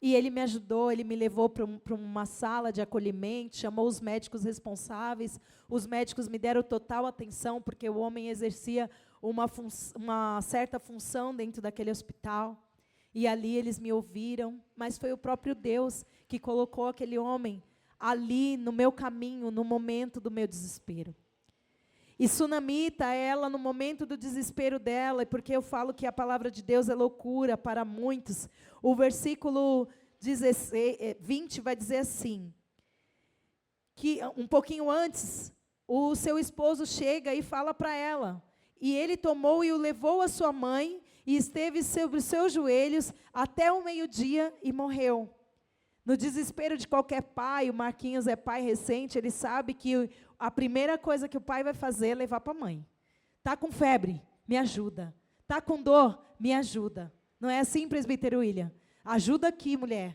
E ele me ajudou, ele me levou para uma sala de acolhimento, chamou os médicos responsáveis, os médicos me deram total atenção, porque o homem exercia uma certa função dentro daquele hospital. E ali eles me ouviram, mas foi o próprio Deus que colocou aquele homem ali no meu caminho, no momento do meu desespero. E Sunamita, ela no momento do desespero dela, e porque eu falo que a palavra de Deus é loucura para muitos, o versículo 20 vai dizer assim, que um pouquinho antes, o seu esposo chega e fala para ela, e ele tomou e o levou à sua mãe, e esteve sobre os seus joelhos até o meio-dia e morreu. No desespero de qualquer pai, o Marquinhos é pai recente, ele sabe que a primeira coisa que o pai vai fazer é levar para a mãe. Está com febre? Me ajuda. Está com dor? Me ajuda. Não é assim, presbítero William? Ajuda aqui, mulher.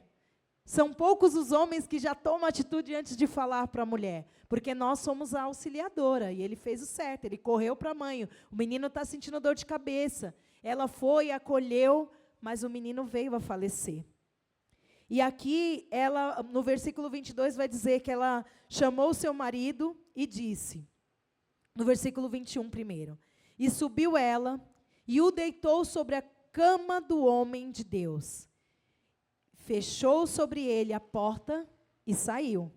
São poucos os homens que já tomam atitude antes de falar para a mulher, porque nós somos a auxiliadora, e ele fez o certo, ele correu para a mãe, o menino está sentindo dor de cabeça, ela foi, acolheu, mas o menino veio a falecer. E aqui, ela, no versículo 22, vai dizer que ela chamou seu marido e disse, no versículo 21 primeiro, e subiu ela, e o deitou sobre a cama do homem de Deus, fechou sobre ele a porta e saiu.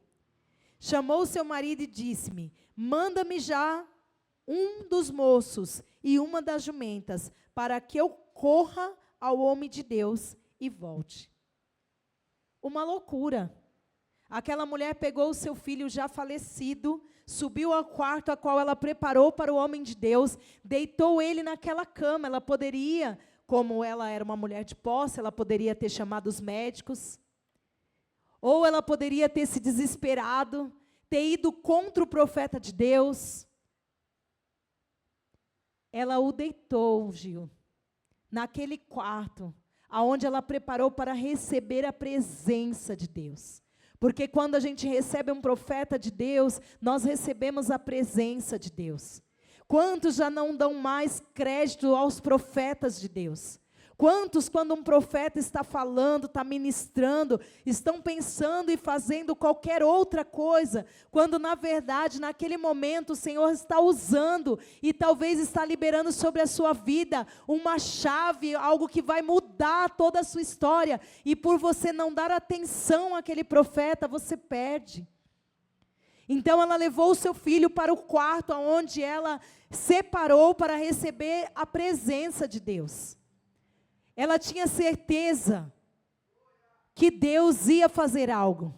Chamou seu marido e disse-me, manda-me já um dos moços e uma das jumentas, para que eu corra ao homem de Deus e volte. Uma loucura. Aquela mulher pegou o seu filho já falecido, subiu ao quarto a qual ela preparou para o homem de Deus, deitou ele naquela cama. Ela poderia, como ela era uma mulher de posse, ela poderia ter chamado os médicos, ou ela poderia ter se desesperado, ter ido contra o profeta de Deus. Ela o deitou, Gil, naquele quarto, aonde ela preparou para receber a presença de Deus. Porque quando a gente recebe um profeta de Deus, nós recebemos a presença de Deus. Quantos já não dão mais crédito aos profetas de Deus? Quantos, quando um profeta está falando, está ministrando, estão pensando e fazendo qualquer outra coisa, quando na verdade, naquele momento, o Senhor está usando e talvez está liberando sobre a sua vida uma chave, algo que vai mudar toda a sua história, e por você não dar atenção àquele profeta, você perde. Então ela levou o seu filho para o quarto, onde ela separou para receber a presença de Deus. Ela tinha certeza que Deus ia fazer algo.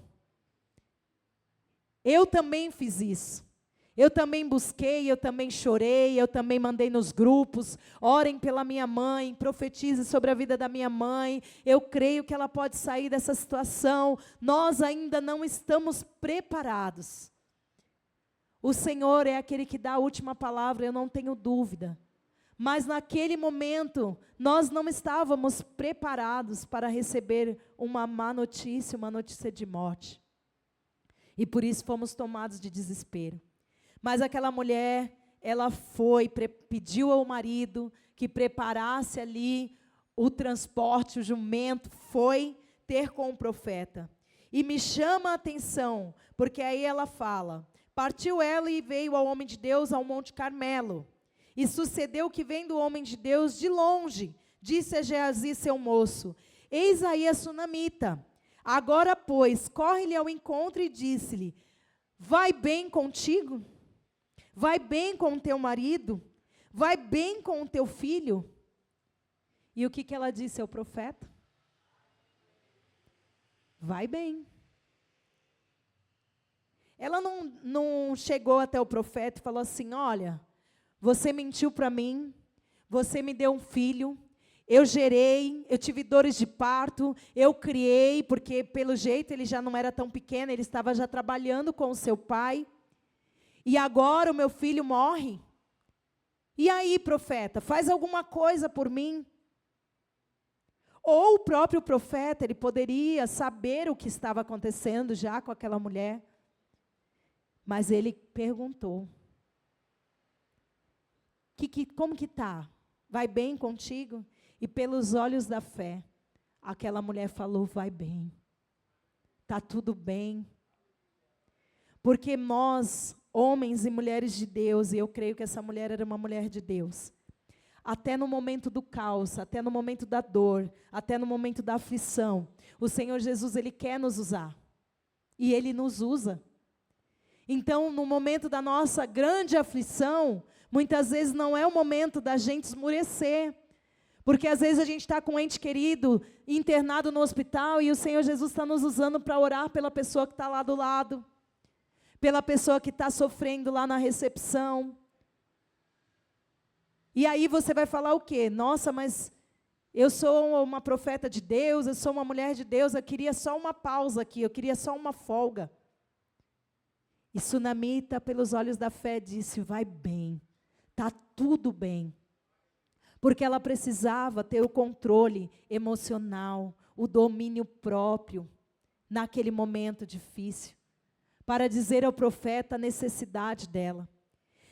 Eu também fiz isso. Eu também busquei, eu também chorei, eu também mandei nos grupos, orem pela minha mãe, profetize sobre a vida da minha mãe, eu creio que ela pode sair dessa situação. Nós ainda não estamos preparados. O Senhor é aquele que dá a última palavra, eu não tenho dúvida. Mas naquele momento, nós não estávamos preparados para receber uma má notícia, uma notícia de morte. E por isso fomos tomados de desespero. Mas aquela mulher, ela foi, pediu ao marido que preparasse ali o transporte, o jumento, foi ter com o profeta. E me chama a atenção, porque aí ela fala, partiu ela e veio ao homem de Deus ao Monte Carmelo. E sucedeu que, vendo o homem de Deus de longe, disse a Geazi, seu moço, eis aí a sunamita. Agora, pois, corre-lhe ao encontro e disse-lhe, vai bem contigo? Vai bem com o teu marido? Vai bem com o teu filho? E o que ela disse ao profeta? Vai bem. Ela não chegou até o profeta e falou assim, olha, você mentiu para mim, você me deu um filho, eu gerei, eu tive dores de parto, eu criei, porque pelo jeito ele já não era tão pequeno, ele estava já trabalhando com o seu pai, e agora o meu filho morre. E aí, profeta, faz alguma coisa por mim? Ou o próprio profeta, ele poderia saber o que estava acontecendo já com aquela mulher, mas ele perguntou, como que está? Vai bem contigo? E pelos olhos da fé, aquela mulher falou, vai bem. Está tudo bem. Porque nós, homens e mulheres de Deus, e eu creio que essa mulher era uma mulher de Deus, até no momento do caos, até no momento da dor, até no momento da aflição, o Senhor Jesus, Ele quer nos usar. E Ele nos usa. Então, no momento da nossa grande aflição, muitas vezes não é o momento da gente esmurecer, porque às vezes a gente está com um ente querido internado no hospital e o Senhor Jesus está nos usando para orar pela pessoa que está lá do lado, pela pessoa que está sofrendo lá na recepção. E aí você vai falar o quê? Nossa, mas eu sou uma profeta de Deus, eu sou uma mulher de Deus, eu queria só uma pausa aqui, eu queria só uma folga. E Sunamita, pelos olhos da fé, disse, vai bem. Está tudo bem. Porque ela precisava ter o controle emocional, o domínio próprio naquele momento difícil, para dizer ao profeta a necessidade dela.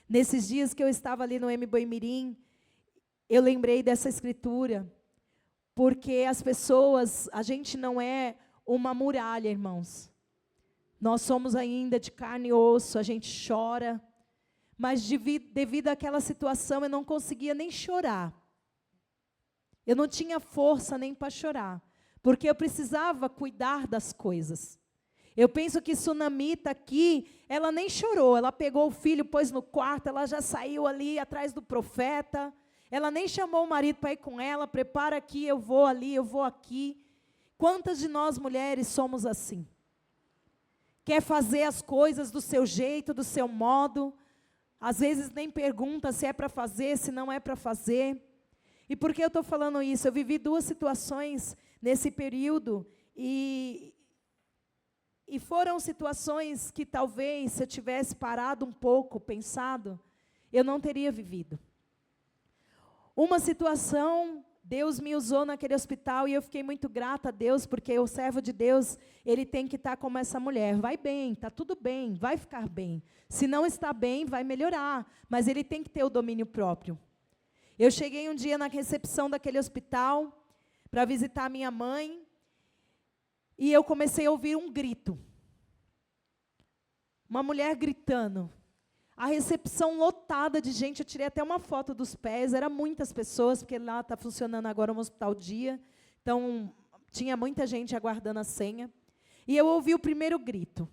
Nesses dias que eu estava ali no Boimirim, eu lembrei dessa escritura, porque as pessoas, a gente não é uma muralha, irmãos. Nós somos ainda de carne e osso, a gente chora, mas devido àquela situação eu não conseguia nem chorar. Eu não tinha força nem para chorar, porque eu precisava cuidar das coisas. Eu penso que Sunamita aqui, ela nem chorou, ela pegou o filho, pôs no quarto, ela já saiu ali atrás do profeta, ela nem chamou o marido para ir com ela, prepara aqui, eu vou ali, eu vou aqui. Quantas de nós mulheres somos assim? Quer fazer as coisas do seu jeito, do seu modo, às vezes nem pergunta se é para fazer, se não é para fazer. E por que eu estou falando isso? Eu vivi 2 situações nesse período, e foram situações que talvez, se eu tivesse parado um pouco, pensado, eu não teria vivido. Uma situação, Deus me usou naquele hospital, e eu fiquei muito grata a Deus, porque o servo de Deus, ele tem que estar como essa mulher. Vai bem, está tudo bem, vai ficar bem. Se não está bem, vai melhorar, mas ele tem que ter o domínio próprio. Eu cheguei um dia na recepção daquele hospital, para visitar minha mãe, e eu comecei a ouvir um grito. Uma mulher gritando. A recepção lotada de gente, eu tirei até uma foto dos pés, eram muitas pessoas, porque lá está funcionando agora um hospital dia, então tinha muita gente aguardando a senha. E eu ouvi o primeiro grito.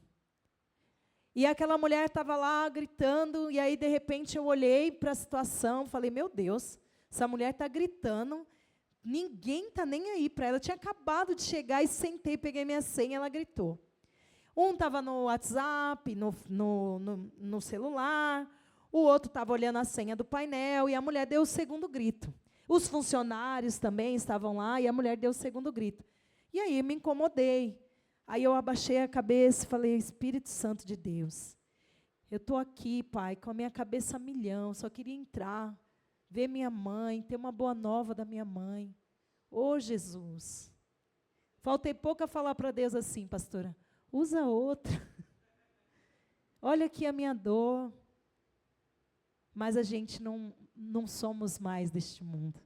E aquela mulher estava lá gritando, e aí, de repente, eu olhei para a situação, falei, meu Deus, essa mulher está gritando, ninguém está nem aí para ela. Eu tinha acabado de chegar e sentei, peguei minha senha, ela gritou. Um estava no WhatsApp, no celular, o outro estava olhando a senha do painel, e a mulher deu o segundo grito. Os funcionários também estavam lá, e a mulher deu o segundo grito. E aí, eu me incomodei. Aí eu abaixei a cabeça e falei, Espírito Santo de Deus, eu estou aqui, Pai, com a minha cabeça a milhão, só queria entrar, ver minha mãe, ter uma boa nova da minha mãe. Ô, Jesus. Faltei pouco a falar para Deus assim, pastora, usa outra. Olha aqui a minha dor. Mas a gente não somos mais deste mundo.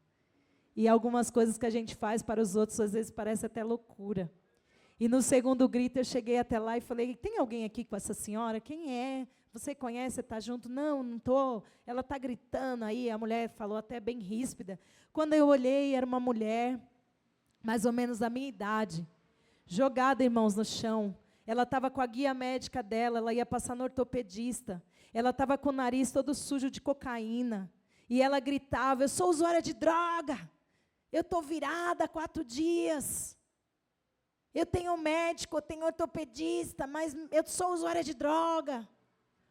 E algumas coisas que a gente faz para os outros, às vezes, parece até loucura. E no segundo grito, eu cheguei até lá e falei, tem alguém aqui com essa senhora? Quem é? Você conhece, está junto? Não, não estou. Ela está gritando aí, a mulher falou até bem ríspida. Quando eu olhei, era uma mulher, mais ou menos da minha idade, jogada, irmãos, no chão. Ela estava com a guia médica dela, ela ia passar no ortopedista. Ela estava com o nariz todo sujo de cocaína. E ela gritava, eu sou usuária de droga. Eu estou virada há 4 dias. Eu tenho médico, eu tenho ortopedista, mas eu sou usuária de droga.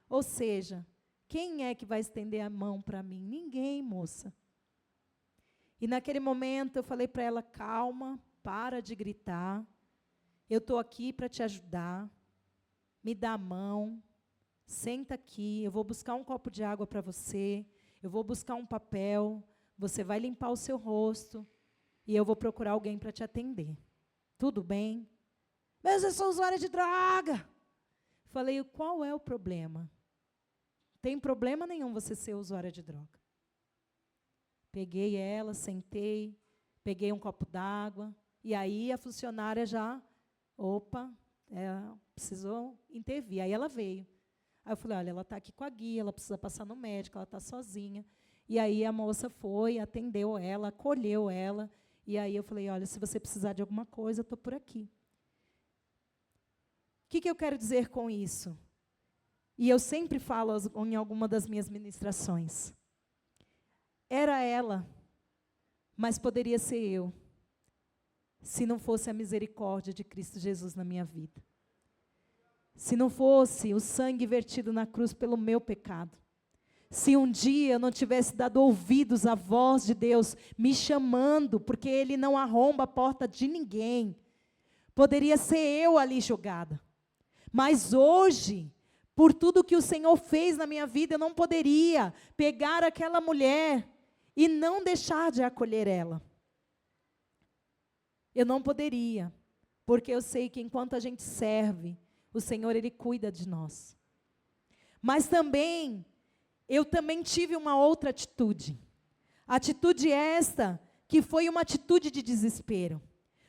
Ou seja, quem é que vai estender a mão para mim? Ninguém, moça. E naquele momento eu falei para ela, calma, para de gritar. Eu estou aqui para te ajudar. Me dá a mão. Senta aqui, eu vou buscar um copo de água para você. Eu vou buscar um papel. Você vai limpar o seu rosto. E eu vou procurar alguém para te atender. Tudo bem? Mas eu sou usuária de droga. Falei, qual é o problema? Tem problema nenhum você ser usuária de droga. Peguei ela, sentei, peguei um copo d'água, e aí a funcionária já, ela precisou intervir. Aí ela veio. Aí eu falei, olha, ela está aqui com a guia, ela precisa passar no médico, ela está sozinha. E aí a moça foi, atendeu ela, acolheu ela. E aí eu falei, olha, se você precisar de alguma coisa, eu estou por aqui. O que eu quero dizer com isso? E eu sempre falo em alguma das minhas ministrações. Era ela, mas poderia ser eu, se não fosse a misericórdia de Cristo Jesus na minha vida. Se não fosse o sangue vertido na cruz pelo meu pecado. Se um dia eu não tivesse dado ouvidos à voz de Deus me chamando, porque Ele não arromba a porta de ninguém, poderia ser eu ali jogada. Mas hoje, por tudo que o Senhor fez na minha vida, eu não poderia pegar aquela mulher e não deixar de acolher ela. Eu não poderia, porque eu sei que enquanto a gente serve, o Senhor, Ele cuida de nós. Mas também, eu também tive uma outra atitude. Atitude esta, que foi uma atitude de desespero.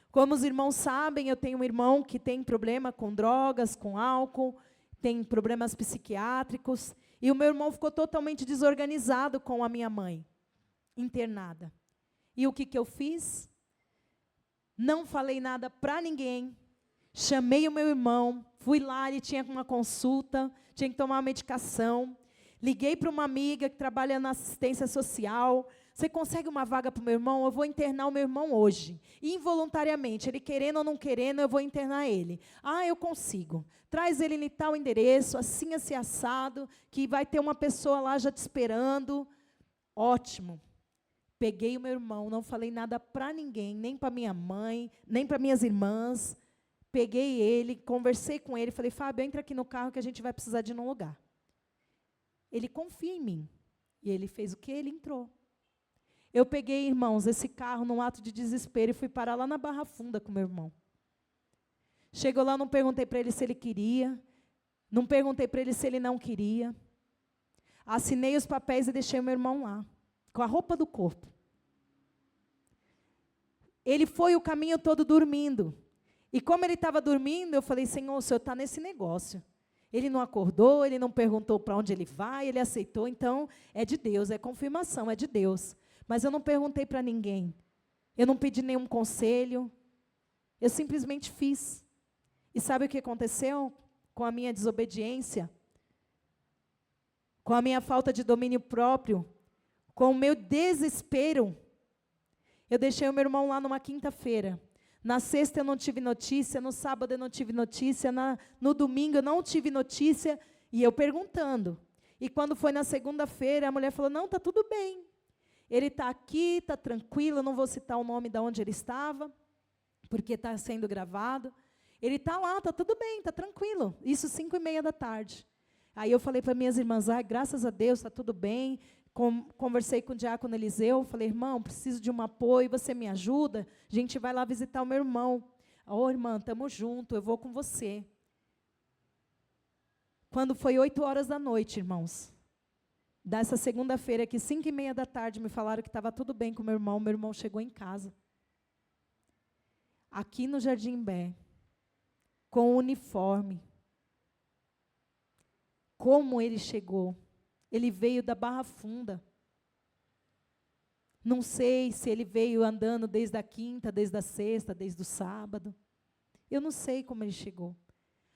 Como os irmãos sabem, eu tenho um irmão que tem problema com drogas, com álcool, tem problemas psiquiátricos, e o meu irmão ficou totalmente desorganizado com a minha mãe, internada. E o que eu fiz? Não falei nada para ninguém, chamei o meu irmão, fui lá, ele tinha uma consulta, tinha que tomar uma medicação, liguei para uma amiga que trabalha na assistência social, você consegue uma vaga para o meu irmão? Eu vou internar o meu irmão hoje, involuntariamente, ele querendo ou não querendo, eu vou internar ele. Ah, eu consigo, traz ele em tal endereço, assim assado, que vai ter uma pessoa lá já te esperando, ótimo. Peguei o meu irmão, não falei nada para ninguém, nem para minha mãe, nem para minhas irmãs. Peguei ele, conversei com ele, falei, Fábio, entra aqui no carro que a gente vai precisar de ir num lugar. Ele confia em mim. E ele fez o quê? Ele entrou. Eu peguei, irmãos, esse carro num ato de desespero e fui parar lá na Barra Funda com meu irmão. Chegou lá, não perguntei para ele se ele queria, não perguntei para ele se ele não queria. Assinei os papéis e deixei o meu irmão lá, com a roupa do corpo. Ele foi o caminho todo dormindo. E como ele estava dormindo, eu falei, Senhor, o Senhor está nesse negócio. Ele não acordou, ele não perguntou para onde ele vai, ele aceitou, então é de Deus, é confirmação, é de Deus. Mas eu não perguntei para ninguém, eu não pedi nenhum conselho, eu simplesmente fiz. E sabe o que aconteceu com a minha desobediência? Com a minha falta de domínio próprio, com o meu desespero, eu deixei o meu irmão lá numa quinta-feira. Na sexta eu não tive notícia, no sábado eu não tive notícia, no domingo eu não tive notícia, e eu perguntando. E quando foi na segunda-feira, a mulher falou, não, está tudo bem. Ele está aqui, está tranquilo, eu não vou citar o nome de onde ele estava, porque está sendo gravado. Ele está lá, está tudo bem, está tranquilo. Isso 5:30 da tarde. Aí eu falei para minhas irmãs, graças a Deus, está tudo bem. Conversei com o diácono Eliseu, falei, irmão, preciso de um apoio, você me ajuda? A gente vai lá visitar o meu irmão. Irmã, estamos juntos, eu vou com você. Quando foi 8 horas da noite, irmãos, dessa segunda-feira, que 5:30 da tarde, me falaram que estava tudo bem com meu irmão chegou em casa. Aqui no Jardim Imbé, com o uniforme. Como ele chegou? Ele veio da Barra Funda. Não sei se ele veio andando desde a quinta, desde a sexta, desde o sábado. Eu não sei como ele chegou.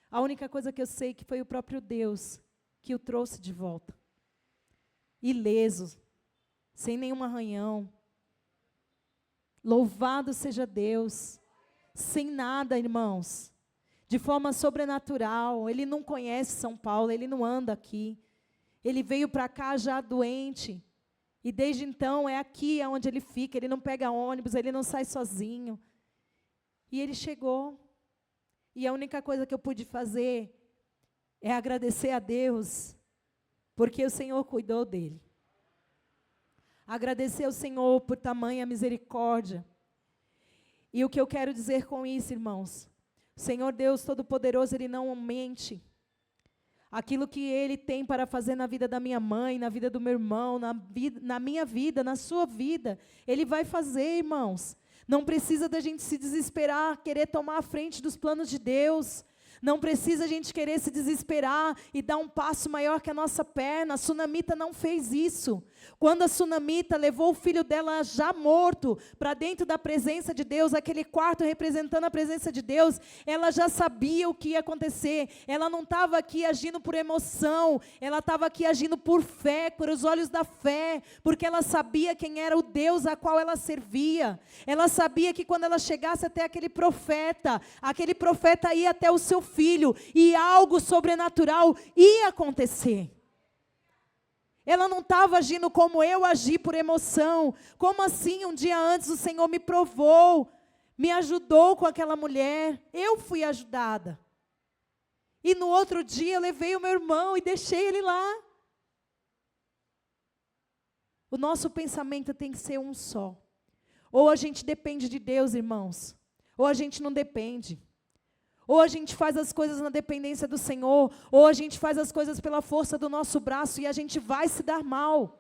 A única coisa que eu sei é que foi o próprio Deus que o trouxe de volta. Ileso, sem nenhum arranhão. Louvado seja Deus. Sem nada, irmãos. De forma sobrenatural. Ele não conhece São Paulo, ele não anda aqui. Ele veio para cá já doente, e desde então é aqui onde ele fica, ele não pega ônibus, ele não sai sozinho. E ele chegou, e a única coisa que eu pude fazer é agradecer a Deus, porque o Senhor cuidou dele. Agradecer ao Senhor por tamanha misericórdia. E o que eu quero dizer com isso, irmãos? O Senhor Deus Todo-Poderoso, Ele não mente. Aquilo que Ele tem para fazer na vida da minha mãe, na vida do meu irmão, na minha vida, na sua vida, Ele vai fazer, irmãos. Não precisa da gente se desesperar, querer tomar a frente dos planos de Deus. Não precisa a gente querer se desesperar e dar um passo maior que a nossa perna. A Sunamita não fez isso. Quando a Sunamita levou o filho dela já morto para dentro da presença de Deus, aquele quarto representando a presença de Deus, ela já sabia o que ia acontecer. Ela não estava aqui agindo por emoção, ela estava aqui agindo por fé, por os olhos da fé, porque ela sabia quem era o Deus a qual ela servia. Ela sabia que quando ela chegasse até aquele profeta ia até o seu filho, e algo sobrenatural ia acontecer. Ela não estava agindo como eu agi por emoção. Como assim? Um dia antes o Senhor me provou, me ajudou com aquela mulher. Eu fui ajudada. E no outro dia eu levei o meu irmão e deixei ele lá. O nosso pensamento tem que ser um só. Ou a gente depende de Deus, irmãos, ou a gente não depende. Ou a gente faz as coisas na dependência do Senhor, ou a gente faz as coisas pela força do nosso braço e a gente vai se dar mal.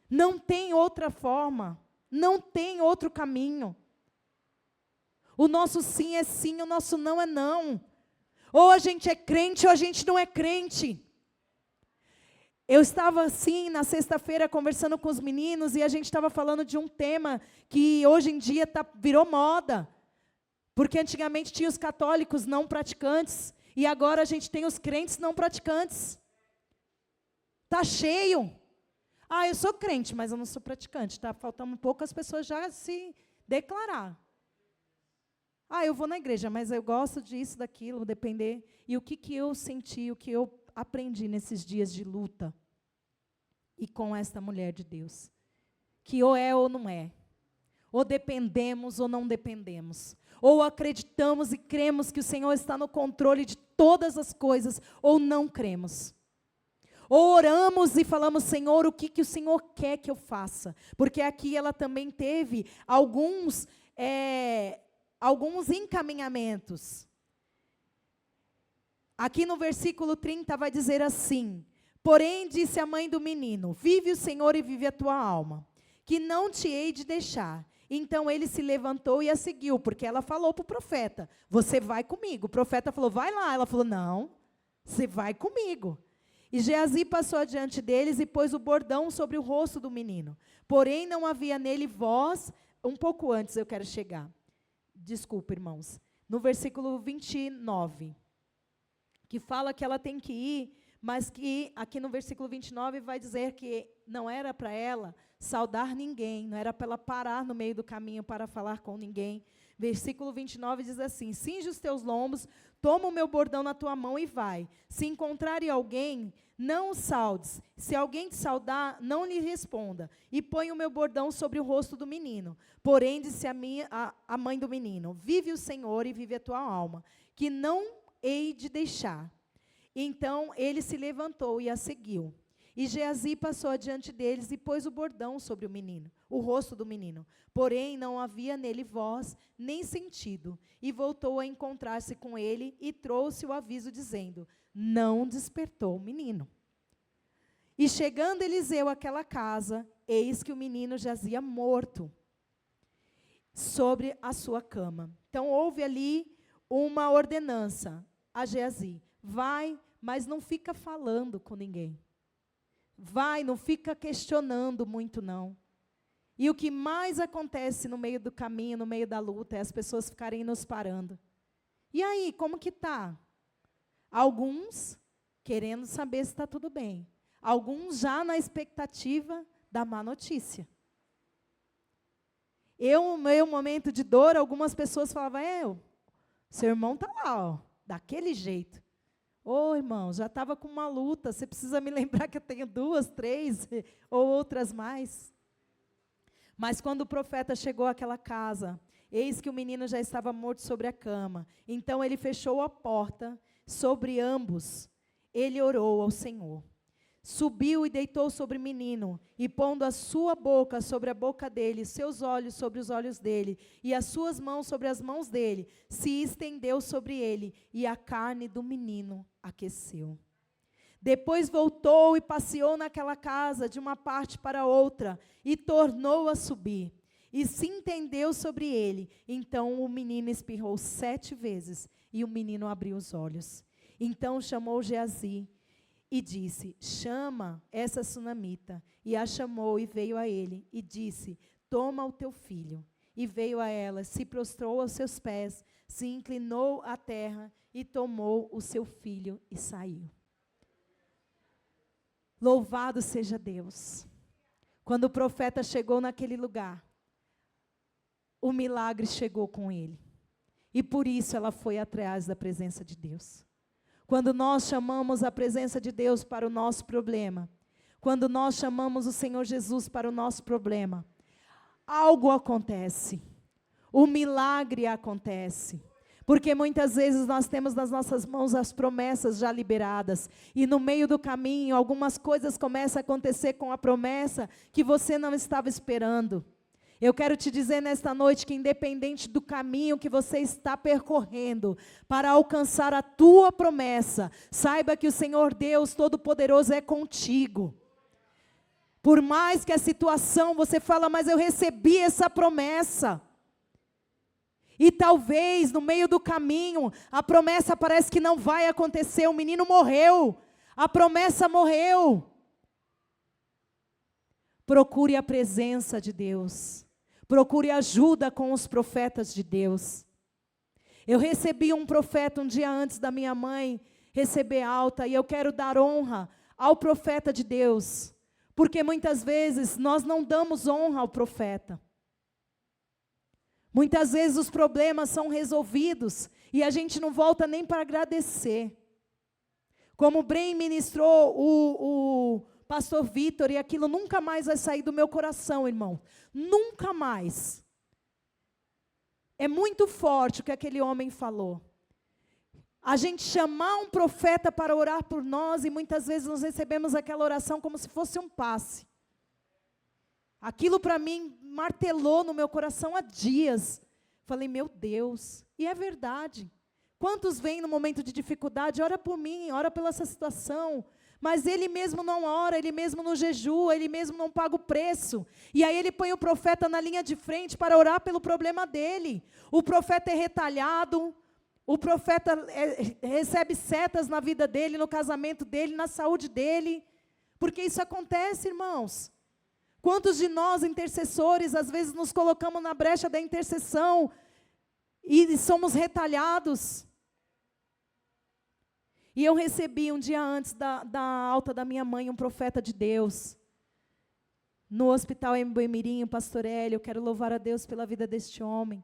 Não tem outra forma, não tem outro caminho. O nosso sim é sim, o nosso não é não. Ou a gente é crente ou a gente não é crente. Eu estava assim, na sexta-feira, conversando com os meninos, e a gente estava falando de um tema que hoje em dia virou moda. Porque antigamente tinha os católicos não praticantes, e agora a gente tem os crentes não praticantes. Está cheio. Eu sou crente, mas eu não sou praticante. Está faltando poucas pessoas já se declarar. Eu vou na igreja, mas eu gosto disso, daquilo, depender. E o que eu senti, o que eu aprendi nesses dias de luta, e com esta mulher de Deus, que ou é ou não é, ou dependemos ou não dependemos, ou acreditamos e cremos que o Senhor está no controle de todas as coisas, ou não cremos. Ou oramos e falamos, Senhor, o que o Senhor quer que eu faça? Porque aqui ela também teve alguns encaminhamentos. Aqui no versículo 30 vai dizer assim: porém disse a mãe do menino, vive o Senhor e vive a tua alma, que não te hei de deixar. Então ele se levantou e a seguiu, porque ela falou para o profeta, você vai comigo. O profeta falou, vai lá. Ela falou, não, você vai comigo. E Geazi passou adiante deles e pôs o bordão sobre o rosto do menino. Porém não havia nele voz. Um pouco antes eu quero chegar. Desculpa, irmãos. No versículo 29, que fala que ela tem que ir, mas que aqui no versículo 29 vai dizer que não era para ela saudar ninguém, não era para ela parar no meio do caminho para falar com ninguém. Versículo 29 diz assim, cinge os teus lombos, toma o meu bordão na tua mão e vai. Se encontrarem alguém, não o saudes. Se alguém te saudar, não lhe responda. E põe o meu bordão sobre o rosto do menino. Porém, disse a mãe do menino, vive o Senhor e vive a tua alma, que não hei de deixar. Então ele se levantou e a seguiu. E Geazi passou adiante deles e pôs o bordão sobre o menino, o rosto do menino. Porém, não havia nele voz, nem sentido. E voltou a encontrar-se com ele e trouxe o aviso, dizendo, não despertou o menino. E chegando Eliseu àquela casa, eis que o menino jazia morto sobre a sua cama. Então, houve ali uma ordenança a Geazi. Vai, mas não fica falando com ninguém. Vai, não fica questionando muito, não. E o que mais acontece no meio do caminho, no meio da luta, é as pessoas ficarem nos parando. E aí, como que está? Alguns querendo saber se está tudo bem. Alguns já na expectativa da má notícia. No meu momento de dor, algumas pessoas falavam, seu irmão está lá, daquele jeito. Irmão, já estava com uma luta, você precisa me lembrar que eu tenho 2, 3, ou outras mais. Mas quando o profeta chegou àquela casa, eis que o menino já estava morto sobre a cama. Então ele fechou a porta sobre ambos. Ele orou ao Senhor. Subiu e deitou sobre o menino, e pondo a sua boca sobre a boca dele, seus olhos sobre os olhos dele, e as suas mãos sobre as mãos dele, se estendeu sobre ele, e a carne do menino aqueceu. Depois voltou e passeou naquela casa de uma parte para outra, e tornou a subir, e se estendeu sobre ele. Então o menino espirrou 7 vezes, e o menino abriu os olhos. Então chamou Geazi, e disse, chama essa sunamita. E a chamou e veio a ele, e disse, toma o teu filho. E veio a ela, se prostrou aos seus pés, se inclinou à terra, e tomou o seu filho e saiu. Louvado seja Deus. Quando o profeta chegou naquele lugar, o milagre chegou com ele. E por isso ela foi atrás da presença de Deus. Quando nós chamamos a presença de Deus para o nosso problema, quando nós chamamos o Senhor Jesus para o nosso problema, algo acontece, o milagre acontece, porque muitas vezes nós temos nas nossas mãos as promessas já liberadas, e no meio do caminho algumas coisas começam a acontecer com a promessa que você não estava esperando. Eu quero te dizer nesta noite que independente do caminho que você está percorrendo para alcançar a tua promessa, saiba que o Senhor Deus Todo-Poderoso é contigo. Por mais que a situação, você fala, mas eu recebi essa promessa. E talvez no meio do caminho, a promessa parece que não vai acontecer, o menino morreu, a promessa morreu. Procure a presença de Deus. Procure ajuda com os profetas de Deus. Eu recebi um profeta um dia antes da minha mãe receber alta, e eu quero dar honra ao profeta de Deus, porque muitas vezes nós não damos honra ao profeta. Muitas vezes os problemas são resolvidos e a gente não volta nem para agradecer. Como o Bren ministrou o pastor Vitor, e aquilo nunca mais vai sair do meu coração, irmão. Nunca mais. É muito forte o que aquele homem falou. A gente chamar um profeta para orar por nós, e muitas vezes nós recebemos aquela oração como se fosse um passe. Aquilo para mim martelou no meu coração há dias. Falei, meu Deus, e é verdade. Quantos vêm no momento de dificuldade, ora por mim, ora pela essa situação, mas ele mesmo não ora, ele mesmo não jejua, ele mesmo não paga o preço. E aí ele põe o profeta na linha de frente para orar pelo problema dele. O profeta é retalhado, o profeta recebe setas na vida dele, no casamento dele, na saúde dele. Porque isso acontece, irmãos. Quantos de nós, intercessores, às vezes nos colocamos na brecha da intercessão e somos retalhados? E eu recebi um dia antes da alta da minha mãe, um profeta de Deus, no hospital em Boemirim, o pastor Hélio. Eu quero louvar a Deus pela vida deste homem.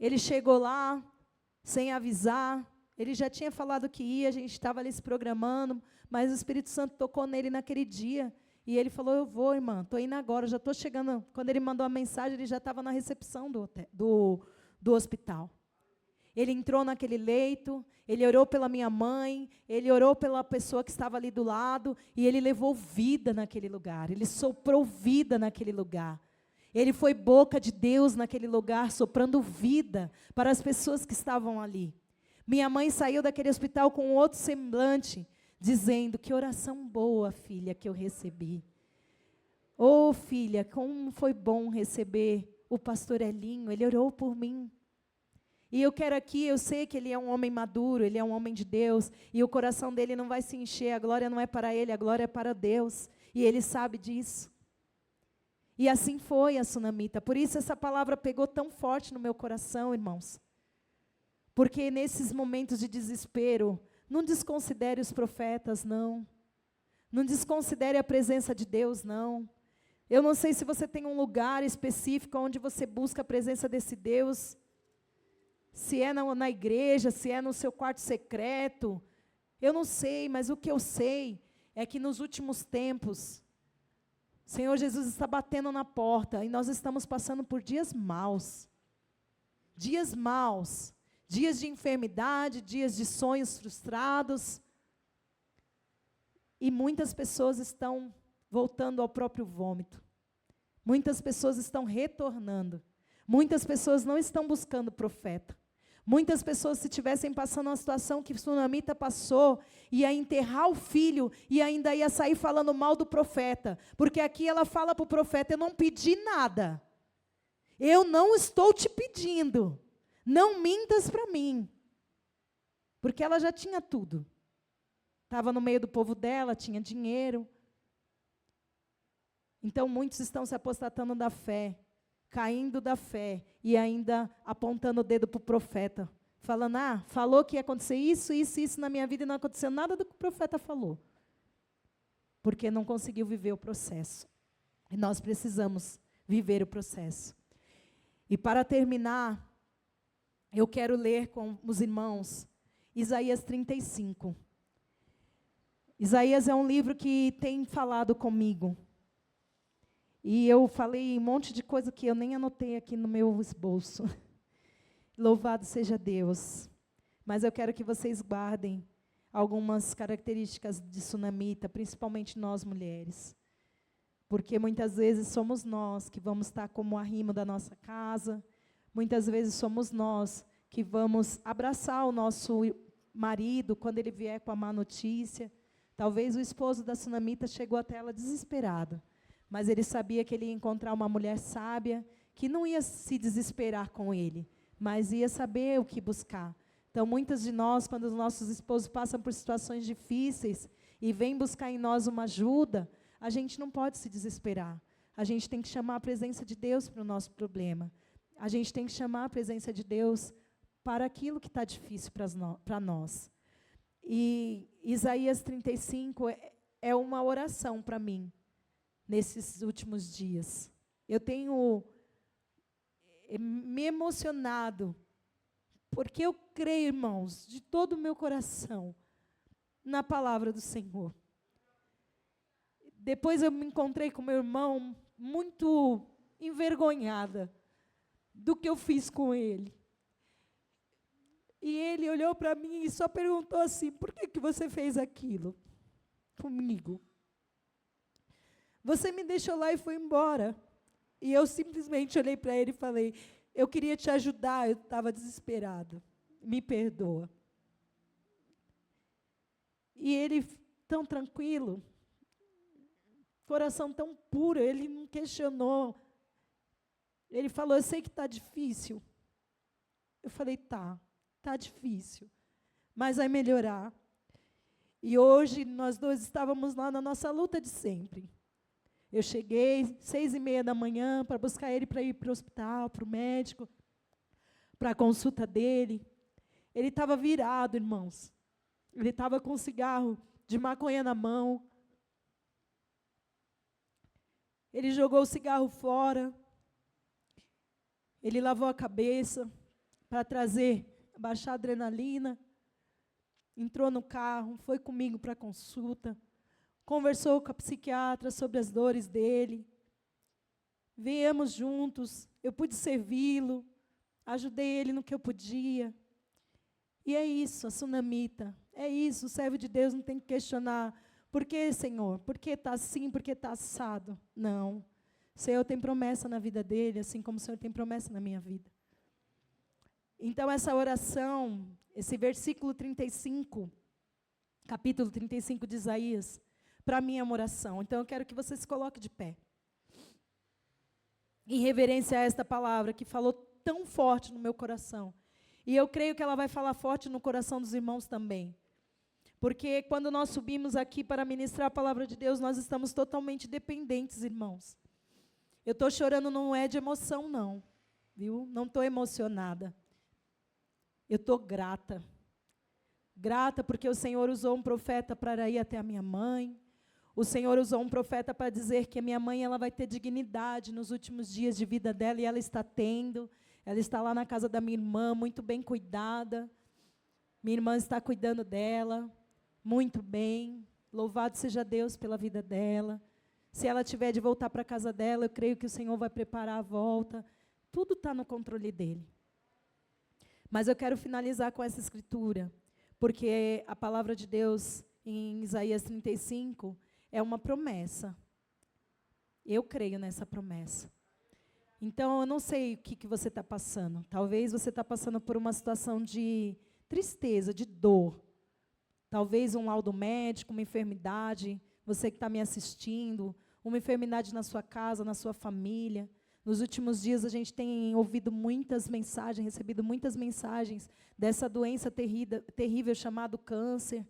Ele chegou lá, sem avisar, ele já tinha falado que ia, a gente estava ali se programando, mas o Espírito Santo tocou nele naquele dia, e ele falou, eu vou, irmã, estou indo agora, já estou chegando. Quando ele mandou a mensagem, ele já estava na recepção do hospital. Ele entrou naquele leito, ele orou pela minha mãe, ele orou pela pessoa que estava ali do lado, e ele levou vida naquele lugar, ele soprou vida naquele lugar. Ele foi boca de Deus naquele lugar, soprando vida para as pessoas que estavam ali. Minha mãe saiu daquele hospital com outro semblante, dizendo, que oração boa, filha, que eu recebi. Oh, filha, como foi bom receber o pastor Elinho, ele orou por mim. E eu quero aqui, eu sei que ele é um homem maduro, ele é um homem de Deus, e o coração dele não vai se encher, a glória não é para ele, a glória é para Deus, e ele sabe disso. E assim foi a Sunamita, por isso essa palavra pegou tão forte no meu coração, irmãos. Porque nesses momentos de desespero, não desconsidere os profetas, não. Não desconsidere a presença de Deus, não. Eu não sei se você tem um lugar específico onde você busca a presença desse Deus, se é na igreja, se é no seu quarto secreto, eu não sei, mas o que eu sei é que nos últimos tempos, o Senhor Jesus está batendo na porta, e nós estamos passando por dias maus, dias de enfermidade, dias de sonhos frustrados, e muitas pessoas estão voltando ao próprio vômito, muitas pessoas estão retornando, muitas pessoas não estão buscando profeta. Muitas pessoas, se estivessem passando uma situação que Sunamita passou, ia enterrar o filho e ainda ia sair falando mal do profeta. Porque aqui ela fala para o profeta, eu não pedi nada. Eu não estou te pedindo. Não mintas para mim. Porque ela já tinha tudo. Estava no meio do povo dela, tinha dinheiro. Então muitos estão se apostatando da fé, caindo da fé e ainda apontando o dedo para o profeta, falando, falou que ia acontecer isso na minha vida e não aconteceu nada do que o profeta falou. Porque não conseguiu viver o processo. E nós precisamos viver o processo. E para terminar, eu quero ler com os irmãos Isaías 35. Isaías é um livro que tem falado comigo. E eu falei um monte de coisa que eu nem anotei aqui no meu esboço. Louvado seja Deus. Mas eu quero que vocês guardem algumas características de Sunamita, principalmente nós mulheres. Porque muitas vezes somos nós que vamos estar como arrimo da nossa casa, muitas vezes somos nós que vamos abraçar o nosso marido quando ele vier com a má notícia. Talvez o esposo da sunamita chegou até ela desesperado, mas ele sabia que ele ia encontrar uma mulher sábia, que não ia se desesperar com ele, mas ia saber o que buscar. Então, muitas de nós, quando os nossos esposos passam por situações difíceis e vêm buscar em nós uma ajuda, a gente não pode se desesperar. A gente tem que chamar a presença de Deus para o nosso problema. A gente tem que chamar a presença de Deus para aquilo que está difícil para nós. E Isaías 35 é uma oração para mim, nesses últimos dias. Eu tenho me emocionado, porque eu creio, irmãos, de todo o meu coração, na palavra do Senhor. Depois eu me encontrei com meu irmão muito envergonhada do que eu fiz com ele. E ele olhou para mim e só perguntou assim: por que você fez aquilo comigo? Você me deixou lá e foi embora. E eu simplesmente olhei para ele e falei: eu queria te ajudar, eu estava desesperada. Me perdoa. E ele, tão tranquilo, coração tão puro, ele não questionou. Ele falou: eu sei que está difícil. Eu falei: está difícil, mas vai melhorar. E hoje nós dois estávamos lá na nossa luta de sempre. Eu cheguei 6:30 da manhã para buscar ele para ir para o hospital, para o médico, para a consulta dele. Ele estava virado, irmãos. Ele estava com um cigarro de maconha na mão. Ele jogou o cigarro fora. Ele lavou a cabeça para baixar a adrenalina. Entrou no carro, foi comigo para a consulta. Conversou com a psiquiatra sobre as dores dele. Viemos juntos, eu pude servi-lo, ajudei ele no que eu podia. E é isso, a sunamita, é isso, o servo de Deus não tem que questionar: por que, Senhor? Por que está assim? Por que está assado? Não. O Senhor tem promessa na vida dele, assim como o Senhor tem promessa na minha vida. Então, essa oração, esse versículo 35, capítulo 35 de Isaías, para mim é uma oração. Então, eu quero que você se coloque de pé, em reverência a esta palavra que falou tão forte no meu coração. E eu creio que ela vai falar forte no coração dos irmãos também. Porque quando nós subimos aqui para ministrar a palavra de Deus, nós estamos totalmente dependentes, irmãos. Eu estou chorando, não é de emoção, não. Viu? Não estou emocionada. Eu estou grata. Grata porque o Senhor usou um profeta para ir até a minha mãe. O Senhor usou um profeta para dizer que a minha mãe ela vai ter dignidade nos últimos dias de vida dela, e ela está tendo. Ela está lá na casa da minha irmã, muito bem cuidada. Minha irmã está cuidando dela, muito bem. Louvado seja Deus pela vida dela. Se ela tiver de voltar para a casa dela, eu creio que o Senhor vai preparar a volta. Tudo está no controle dele. Mas eu quero finalizar com essa escritura, porque a palavra de Deus em Isaías 35 é uma promessa. Eu creio nessa promessa. Então, eu não sei o que você está passando. Talvez você está passando por uma situação de tristeza, de dor. Talvez um laudo médico, uma enfermidade. Você que está me assistindo, uma enfermidade na sua casa, na sua família. Nos últimos dias, a gente tem ouvido muitas mensagens, recebido muitas mensagens dessa doença terrível chamada câncer,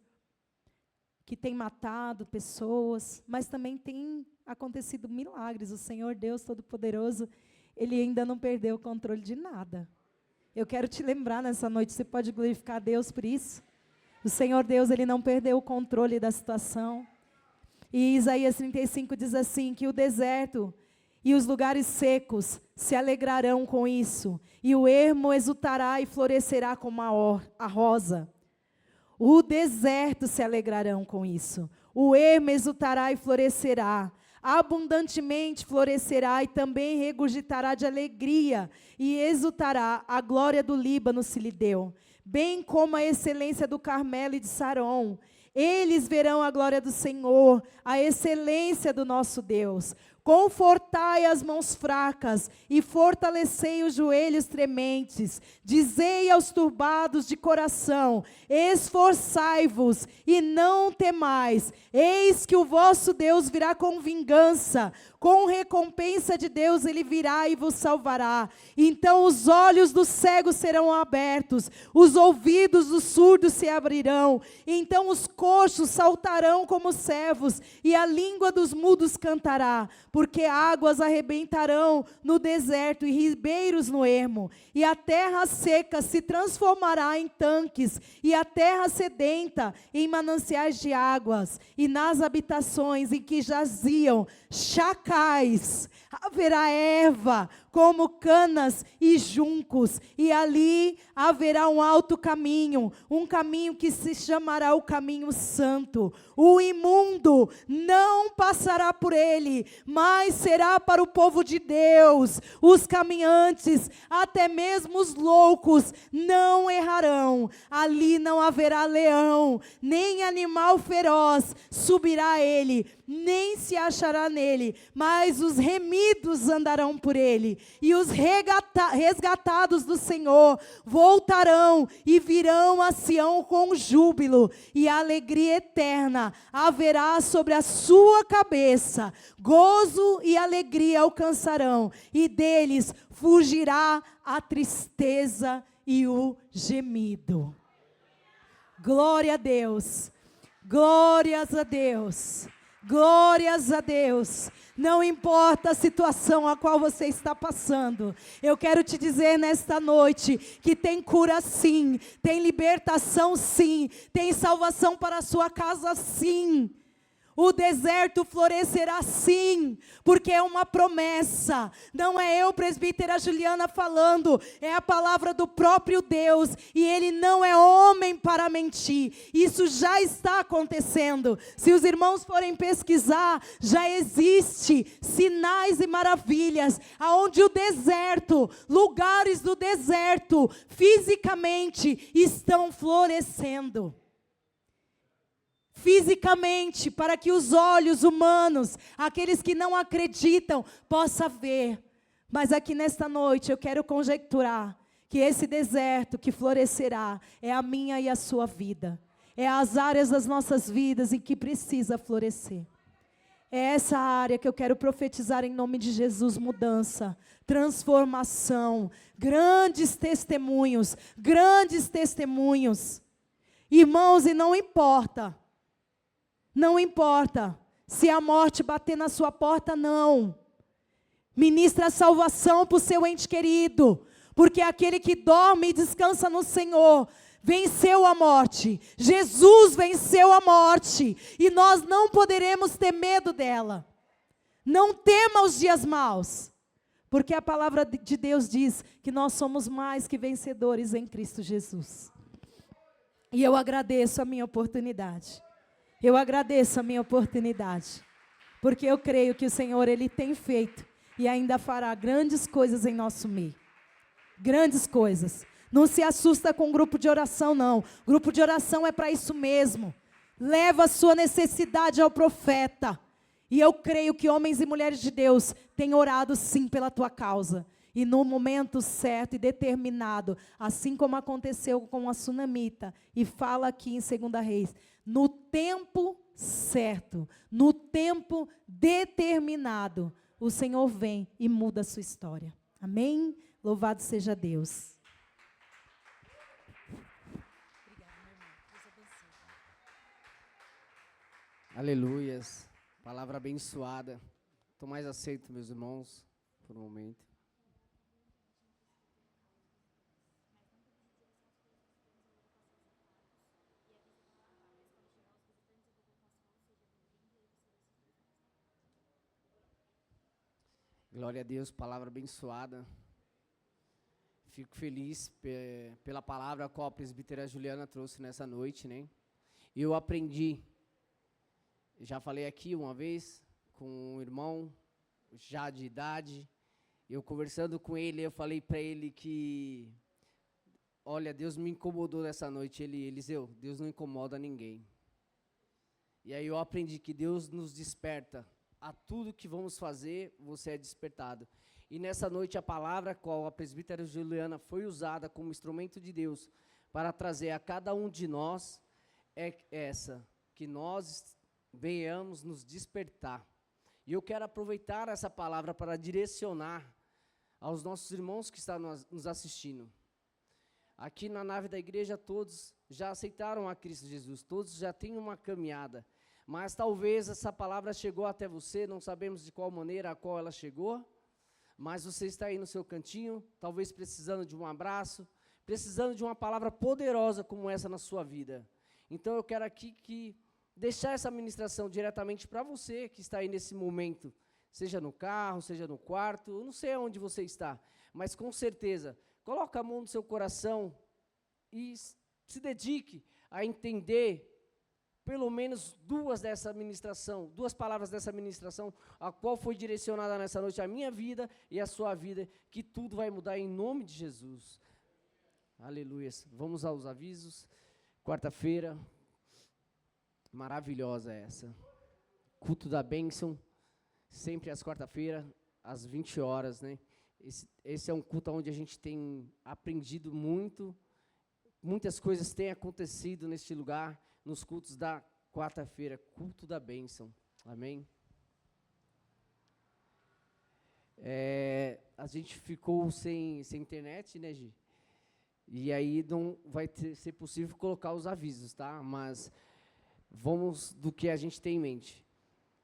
que tem matado pessoas, mas também tem acontecido milagres. O Senhor Deus Todo-Poderoso, Ele ainda não perdeu o controle de nada. Eu quero te lembrar nessa noite, você pode glorificar a Deus por isso? O Senhor Deus, Ele não perdeu o controle da situação. E Isaías 35 diz assim, que o deserto e os lugares secos se alegrarão com isso, e o ermo exultará e florescerá como a rosa. O deserto se alegrarão com isso, o ermo exultará e florescerá, abundantemente florescerá e também regurgitará de alegria, e exultará, a glória do Líbano se lhe deu, bem como a excelência do Carmelo e de Saron. Eles verão a glória do Senhor, a excelência do nosso Deus. Confortai as mãos fracas e fortalecei os joelhos trementes. Dizei aos turbados de coração: esforçai-vos e não temais. Eis que o vosso Deus virá com vingança. Com recompensa de Deus ele virá e vos salvará. Então os olhos dos cegos serão abertos, os ouvidos dos surdos se abrirão. Então os coxos saltarão como servos, e a língua dos mudos cantará. Porque águas arrebentarão no deserto e ribeiros no ermo. E a terra seca se transformará em tanques, e a terra sedenta em mananciais de águas. E nas habitações em que jaziam chacais haverá erva, como canas e juncos, e ali haverá um alto caminho, um caminho que se chamará o caminho santo. O imundo não passará por ele, mas será para o povo de Deus. Os caminhantes, até mesmo os loucos, não errarão. Ali não haverá leão, nem animal feroz subirá a ele, nem se achará nele, mas os remidos andarão por ele. E os resgatados do Senhor voltarão e virão a Sião com júbilo, e a alegria eterna haverá sobre a sua cabeça. Gozo e alegria alcançarão, e deles fugirá a tristeza e o gemido. Glória a Deus, glórias a Deus, glórias a Deus. Não importa a situação a qual você está passando, eu quero te dizer nesta noite que tem cura sim, tem libertação sim, tem salvação para a sua casa sim. O deserto florescerá sim, porque é uma promessa. Não é eu, presbítera Juliana, falando, é a palavra do próprio Deus, e Ele não é homem para mentir. Isso já está acontecendo. Se os irmãos forem pesquisar, já existe sinais e maravilhas, aonde o deserto, lugares do deserto, fisicamente estão florescendo. Fisicamente, para que os olhos humanos, aqueles que não acreditam, possam ver. Mas aqui nesta noite eu quero conjecturar que esse deserto que florescerá é a minha e a sua vida. É as áreas das nossas vidas em que precisa florescer. É essa área que eu quero profetizar em nome de Jesus: mudança, transformação, grandes testemunhos, grandes testemunhos. Irmãos, e não importa se a morte bater na sua porta, não. Ministra a salvação para o seu ente querido, porque aquele que dorme e descansa no Senhor venceu a morte. Jesus venceu a morte, e nós não poderemos ter medo dela. Não tema os dias maus, porque a palavra de Deus diz que nós somos mais que vencedores em Cristo Jesus. E eu agradeço a minha oportunidade. Eu agradeço a minha oportunidade, porque eu creio que o Senhor, Ele tem feito e ainda fará grandes coisas em nosso meio. Grandes coisas. Não se assusta com grupo de oração, não. Grupo de oração é para isso mesmo. Leva a sua necessidade ao profeta. E eu creio que homens e mulheres de Deus têm orado sim pela tua causa. E no momento certo e determinado, assim como aconteceu com a sunamita, e fala aqui em 2 Reis, no tempo certo, no tempo determinado, o Senhor vem e muda a sua história. Amém? Louvado seja Deus. Aleluias. Palavra abençoada. Estou mais aceito, meus irmãos, por um momento. Glória a Deus, palavra abençoada. Fico feliz pela palavra a qual a presbítera Juliana trouxe nessa noite, né? Eu aprendi, já falei aqui uma vez, com um irmão, já de idade, eu conversando com ele, eu falei para ele que, olha, Deus me incomodou nessa noite. Eliseu, Deus não incomoda ninguém. E aí eu aprendi que Deus nos desperta a tudo que vamos fazer, você é despertado. E nessa noite a palavra qual a presbítera Juliana foi usada como instrumento de Deus para trazer a cada um de nós é essa, que nós venhamos nos despertar. E eu quero aproveitar essa palavra para direcionar aos nossos irmãos que estão nos assistindo. Aqui na nave da igreja todos já aceitaram a Cristo Jesus, todos já têm uma caminhada, mas talvez essa palavra chegou até você, não sabemos de qual maneira a qual ela chegou, mas você está aí no seu cantinho, talvez precisando de um abraço, precisando de uma palavra poderosa como essa na sua vida. Então eu quero aqui deixar essa ministração diretamente para você que está aí nesse momento, seja no carro, seja no quarto, eu não sei onde você está, mas com certeza, coloque a mão no seu coração e se dedique a entender pelo menos duas palavras dessa ministração, a qual foi direcionada nessa noite a minha vida e a sua vida, que tudo vai mudar em nome de Jesus. Aleluia. Vamos aos avisos. Quarta-feira, maravilhosa essa. Culto da bênção, sempre às quarta-feira, às 20 horas, né? Esse é um culto onde a gente tem aprendido muito, muitas coisas têm acontecido neste lugar, nos cultos da quarta-feira, culto da bênção, amém? A gente ficou sem internet, né, Gi? E aí não vai ser possível colocar os avisos, tá? Mas vamos do que a gente tem em mente.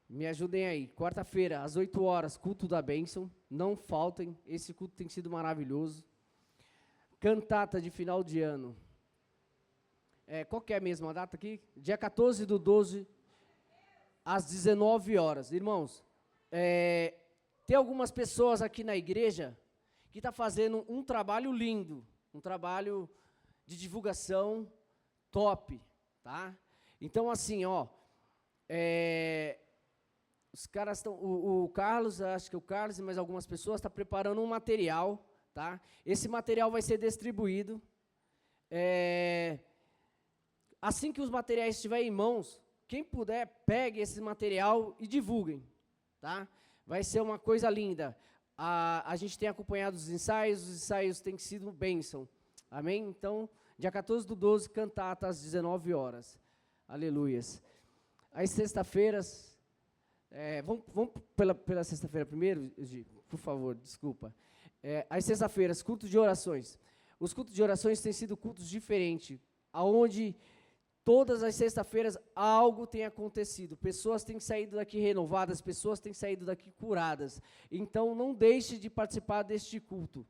Me ajudem aí, quarta-feira, às 8 horas, culto da bênção, não faltem, esse culto tem sido maravilhoso. Cantata de final de ano. Qual que é a mesma data aqui? Dia 14/12, às 19 horas. Irmãos, tem algumas pessoas aqui na igreja que estão fazendo um trabalho lindo, um trabalho de divulgação top, tá? Então, assim, os caras estão, o Carlos, acho que o Carlos e mais algumas pessoas estão preparando um material, tá? Esse material vai ser distribuído. Assim que os materiais estiverem em mãos, quem puder, pegue esse material e divulguem, tá? Vai ser uma coisa linda. A gente tem acompanhado os ensaios têm sido bênção, amém? Então, dia 14/12, cantata às 19 horas, aleluias. As sexta-feiras, vamos pela sexta-feira primeiro, Gi, por favor, desculpa. As sexta-feiras, culto de orações. Os cultos de orações têm sido cultos diferentes, aonde todas as sexta-feiras algo tem acontecido, pessoas têm saído daqui renovadas, pessoas têm saído daqui curadas. Então, não deixe de participar deste culto,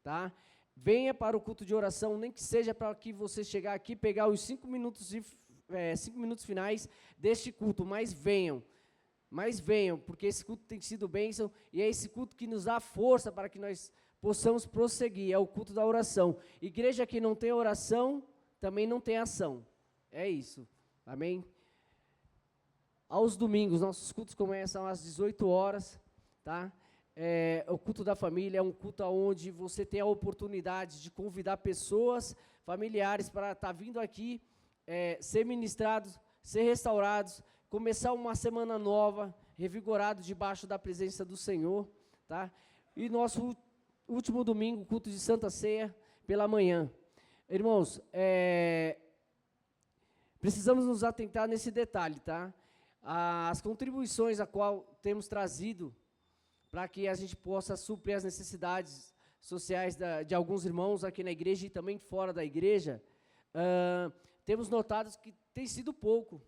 tá? Venha para o culto de oração, nem que seja para que você chegar aqui e pegar os 5 minutos finais deste culto, mas venham, porque esse culto tem sido bênção, e é esse culto que nos dá força para que nós possamos prosseguir, é o culto da oração. Igreja que não tem oração, também não tem ação. É isso, amém? Aos domingos, nossos cultos começam às 18 horas, tá? O culto da família é um culto onde você tem a oportunidade de convidar pessoas, familiares, para estar vindo aqui, ser ministrados, ser restaurados, começar uma semana nova, revigorado debaixo da presença do Senhor, tá? E nosso último domingo, culto de Santa Ceia, pela manhã. Irmãos, precisamos nos atentar nesse detalhe, tá? As contribuições a qual temos trazido para que a gente possa suprir as necessidades sociais de alguns irmãos aqui na igreja e também fora da igreja, temos notado que tem sido pouco.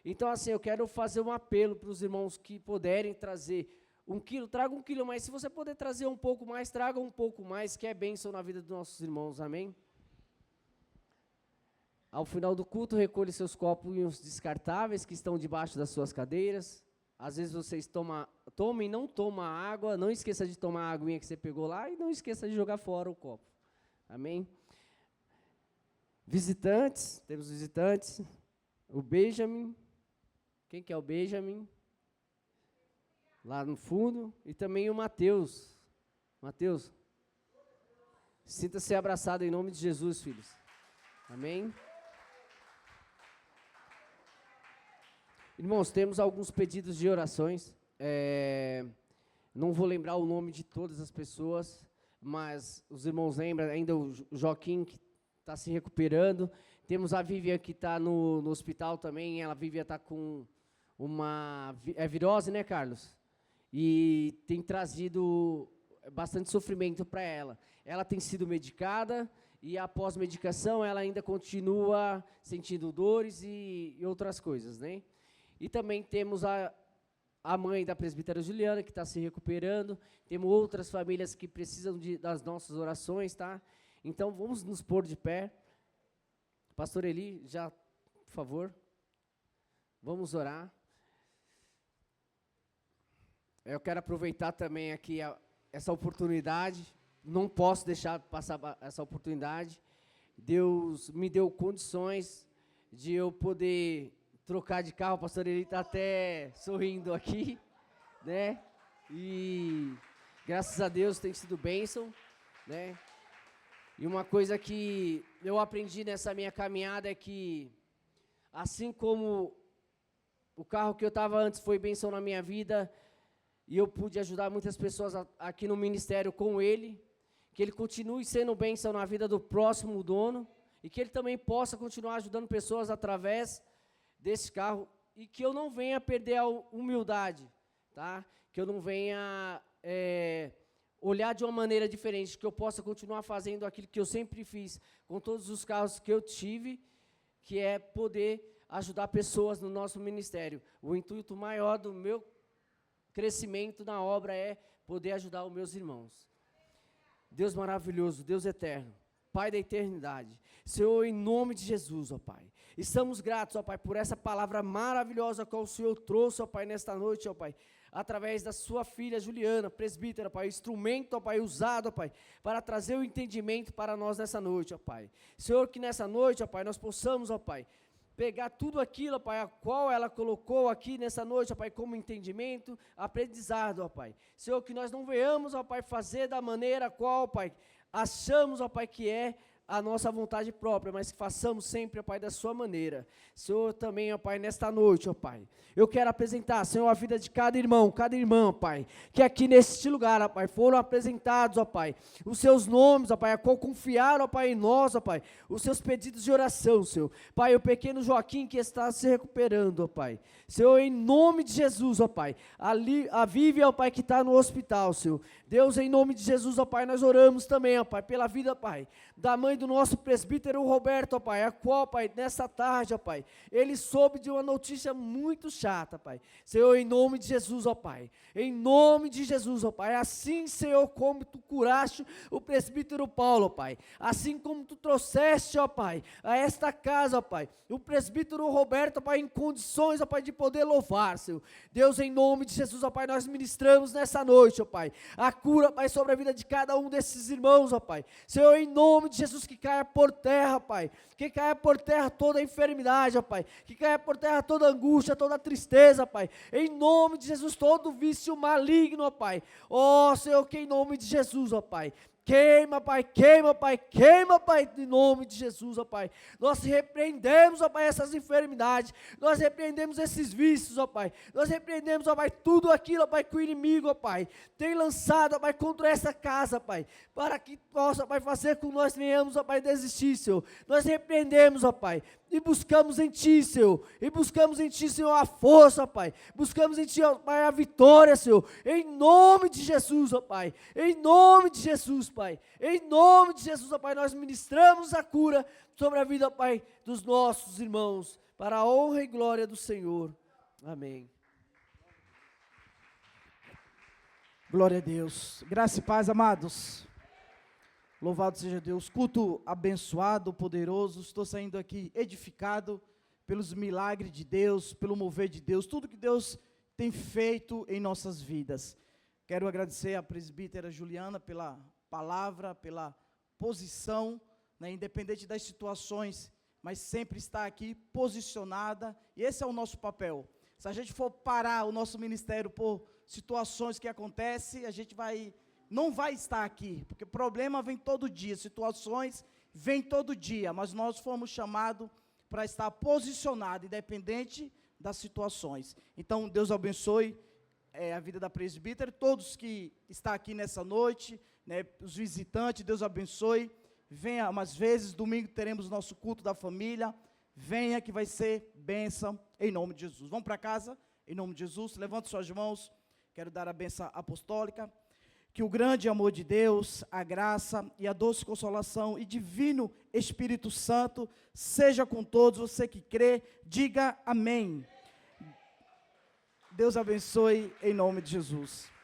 Então, assim, eu quero fazer um apelo para os irmãos que puderem trazer 1 quilo, traga 1 quilo, mas se você puder trazer um pouco mais, traga um pouco mais, que é bênção na vida dos nossos irmãos, amém? Ao final do culto, recolhe seus copos descartáveis que estão debaixo das suas cadeiras. Às vezes vocês tomem e não tomam água, não esqueça de tomar a aguinha que você pegou lá e não esqueça de jogar fora o copo. Amém? Visitantes, temos visitantes. O Benjamin, quem que é o Benjamin? Lá no fundo. E também o Mateus. Mateus, sinta-se abraçado em nome de Jesus, filhos. Amém? Irmãos, temos alguns pedidos de orações. Não vou lembrar o nome de todas as pessoas, mas os irmãos lembram ainda o Joaquim, que está se recuperando. Temos a Vivian, que está no hospital também. A Vivian está com uma virose, né, Carlos? E tem trazido bastante sofrimento para ela. Ela tem sido medicada e após medicação ela ainda continua sentindo dores e outras coisas, né? E também temos a mãe da presbítera Juliana, que está se recuperando. Temos outras famílias que precisam das nossas orações, tá? Então, vamos nos pôr de pé. Pastor Eli, já, por favor. Vamos orar. Eu quero aproveitar também aqui essa oportunidade. Não posso deixar passar essa oportunidade. Deus me deu condições de eu poder trocar de carro. O pastor Eli está até sorrindo aqui, né? E graças a Deus tem sido bênção, né? E uma coisa que eu aprendi nessa minha caminhada é que, assim como o carro que eu estava antes foi bênção na minha vida, e eu pude ajudar muitas pessoas aqui no ministério com ele, que ele continue sendo bênção na vida do próximo dono, e que ele também possa continuar ajudando pessoas através desse carro, e que eu não venha perder a humildade, tá? Que eu não venha olhar de uma maneira diferente, que eu possa continuar fazendo aquilo que eu sempre fiz com todos os carros que eu tive, que é poder ajudar pessoas no nosso ministério. O intuito maior do meu crescimento na obra é poder ajudar os meus irmãos. Deus maravilhoso, Deus eterno, Pai da eternidade, Senhor, em nome de Jesus, ó Pai, estamos gratos, ó Pai, por essa palavra maravilhosa que o Senhor trouxe, ó Pai, nesta noite, ó Pai, através da sua filha Juliana, presbítera, Pai, instrumento, ó Pai, usado, ó Pai, para trazer o entendimento para nós nessa noite, ó Pai. Senhor, que nessa noite, ó Pai, nós possamos, ó Pai, pegar tudo aquilo, ó Pai, a qual ela colocou aqui nessa noite, ó Pai, como entendimento, aprendizado, ó Pai. Senhor, que nós não venhamos, ó Pai, fazer da maneira qual, ó Pai, achamos, ó Pai, que é a nossa vontade própria, mas que façamos sempre, ó Pai, da sua maneira. Senhor, também, ó Pai, nesta noite, ó Pai, eu quero apresentar, Senhor, a vida de cada irmão, cada irmã, ó Pai, que aqui neste lugar, ó Pai, foram apresentados, ó Pai, os seus nomes, ó Pai, a qual confiaram, ó Pai, em nós, ó Pai, os seus pedidos de oração, Senhor. Pai, o pequeno Joaquim que está se recuperando, ó Pai, Senhor, em nome de Jesus, ó Pai, a Vivian, ó Pai, que está no hospital, Senhor. Deus, em nome de Jesus, ó Pai, nós oramos também, ó Pai, pela vida, Pai, da mãe do nosso presbítero Roberto, ó Pai, a qual, Pai, nessa tarde, ó Pai, ele soube de uma notícia muito chata, Pai. Senhor, em nome de Jesus, ó Pai, em nome de Jesus, ó Pai, assim, Senhor, como tu curaste o presbítero Paulo, ó Pai, assim como tu trouxeste, ó Pai, a esta casa, ó Pai, o presbítero Roberto, ó Pai, em condições, ó Pai, de poder louvar, Senhor. Deus, em nome de Jesus, ó Pai, nós ministramos nessa noite, ó Pai, a cura, Pai, sobre a vida de cada um desses irmãos, ó Pai. Senhor, em nome de Jesus, que caia por terra, Pai, que caia por terra toda a enfermidade, ó Pai, que caia por terra toda a angústia, toda a tristeza, Pai, em nome de Jesus, todo vício maligno, ó Pai, ó Senhor, que em nome de Jesus, ó Pai, queima, Pai, queima, Pai, queima, Pai, em nome de Jesus, ó Pai. Nós repreendemos, ó Pai, essas enfermidades, nós repreendemos esses vícios, ó Pai, nós repreendemos, ó Pai, tudo aquilo, ó Pai, que o inimigo, ó Pai, tem lançado, ó Pai, contra essa casa, Pai, para que possa, ó Pai, fazer com que nós venhamos, ó Pai, desistir, Senhor. Nós repreendemos, ó Pai, e buscamos em Ti, Senhor, e buscamos em Ti, Senhor, a força, ó Pai, buscamos em Ti, ó Pai, a vitória, Senhor, em nome de Jesus, ó Pai, em nome de Jesus, Pai, em nome de Jesus, ó Pai, nós ministramos a cura sobre a vida, ó Pai, dos nossos irmãos, para a honra e glória do Senhor, amém. Glória a Deus, graça e paz, amados. Louvado seja Deus, culto abençoado, poderoso, estou saindo aqui edificado pelos milagres de Deus, pelo mover de Deus, tudo que Deus tem feito em nossas vidas. Quero agradecer à presbítera Juliana pela palavra, pela posição, né, independente das situações, mas sempre está aqui posicionada, e esse é o nosso papel. Se a gente for parar o nosso ministério por situações que acontecem, a gente não vai estar aqui, porque problema vem todo dia, situações vêm todo dia, mas nós fomos chamados para estar posicionados, independente das situações. Então, Deus abençoe a vida da presbítera, todos que estão aqui nessa noite, né, os visitantes, Deus abençoe. Venha mais vezes, domingo teremos nosso culto da família. Venha que vai ser bênção, em nome de Jesus. Vamos para casa, em nome de Jesus. Levante suas mãos, quero dar a bênção apostólica. Que o grande amor de Deus, a graça e a doce consolação e divino Espírito Santo seja com todos. Você que crê, diga amém. Deus abençoe em nome de Jesus.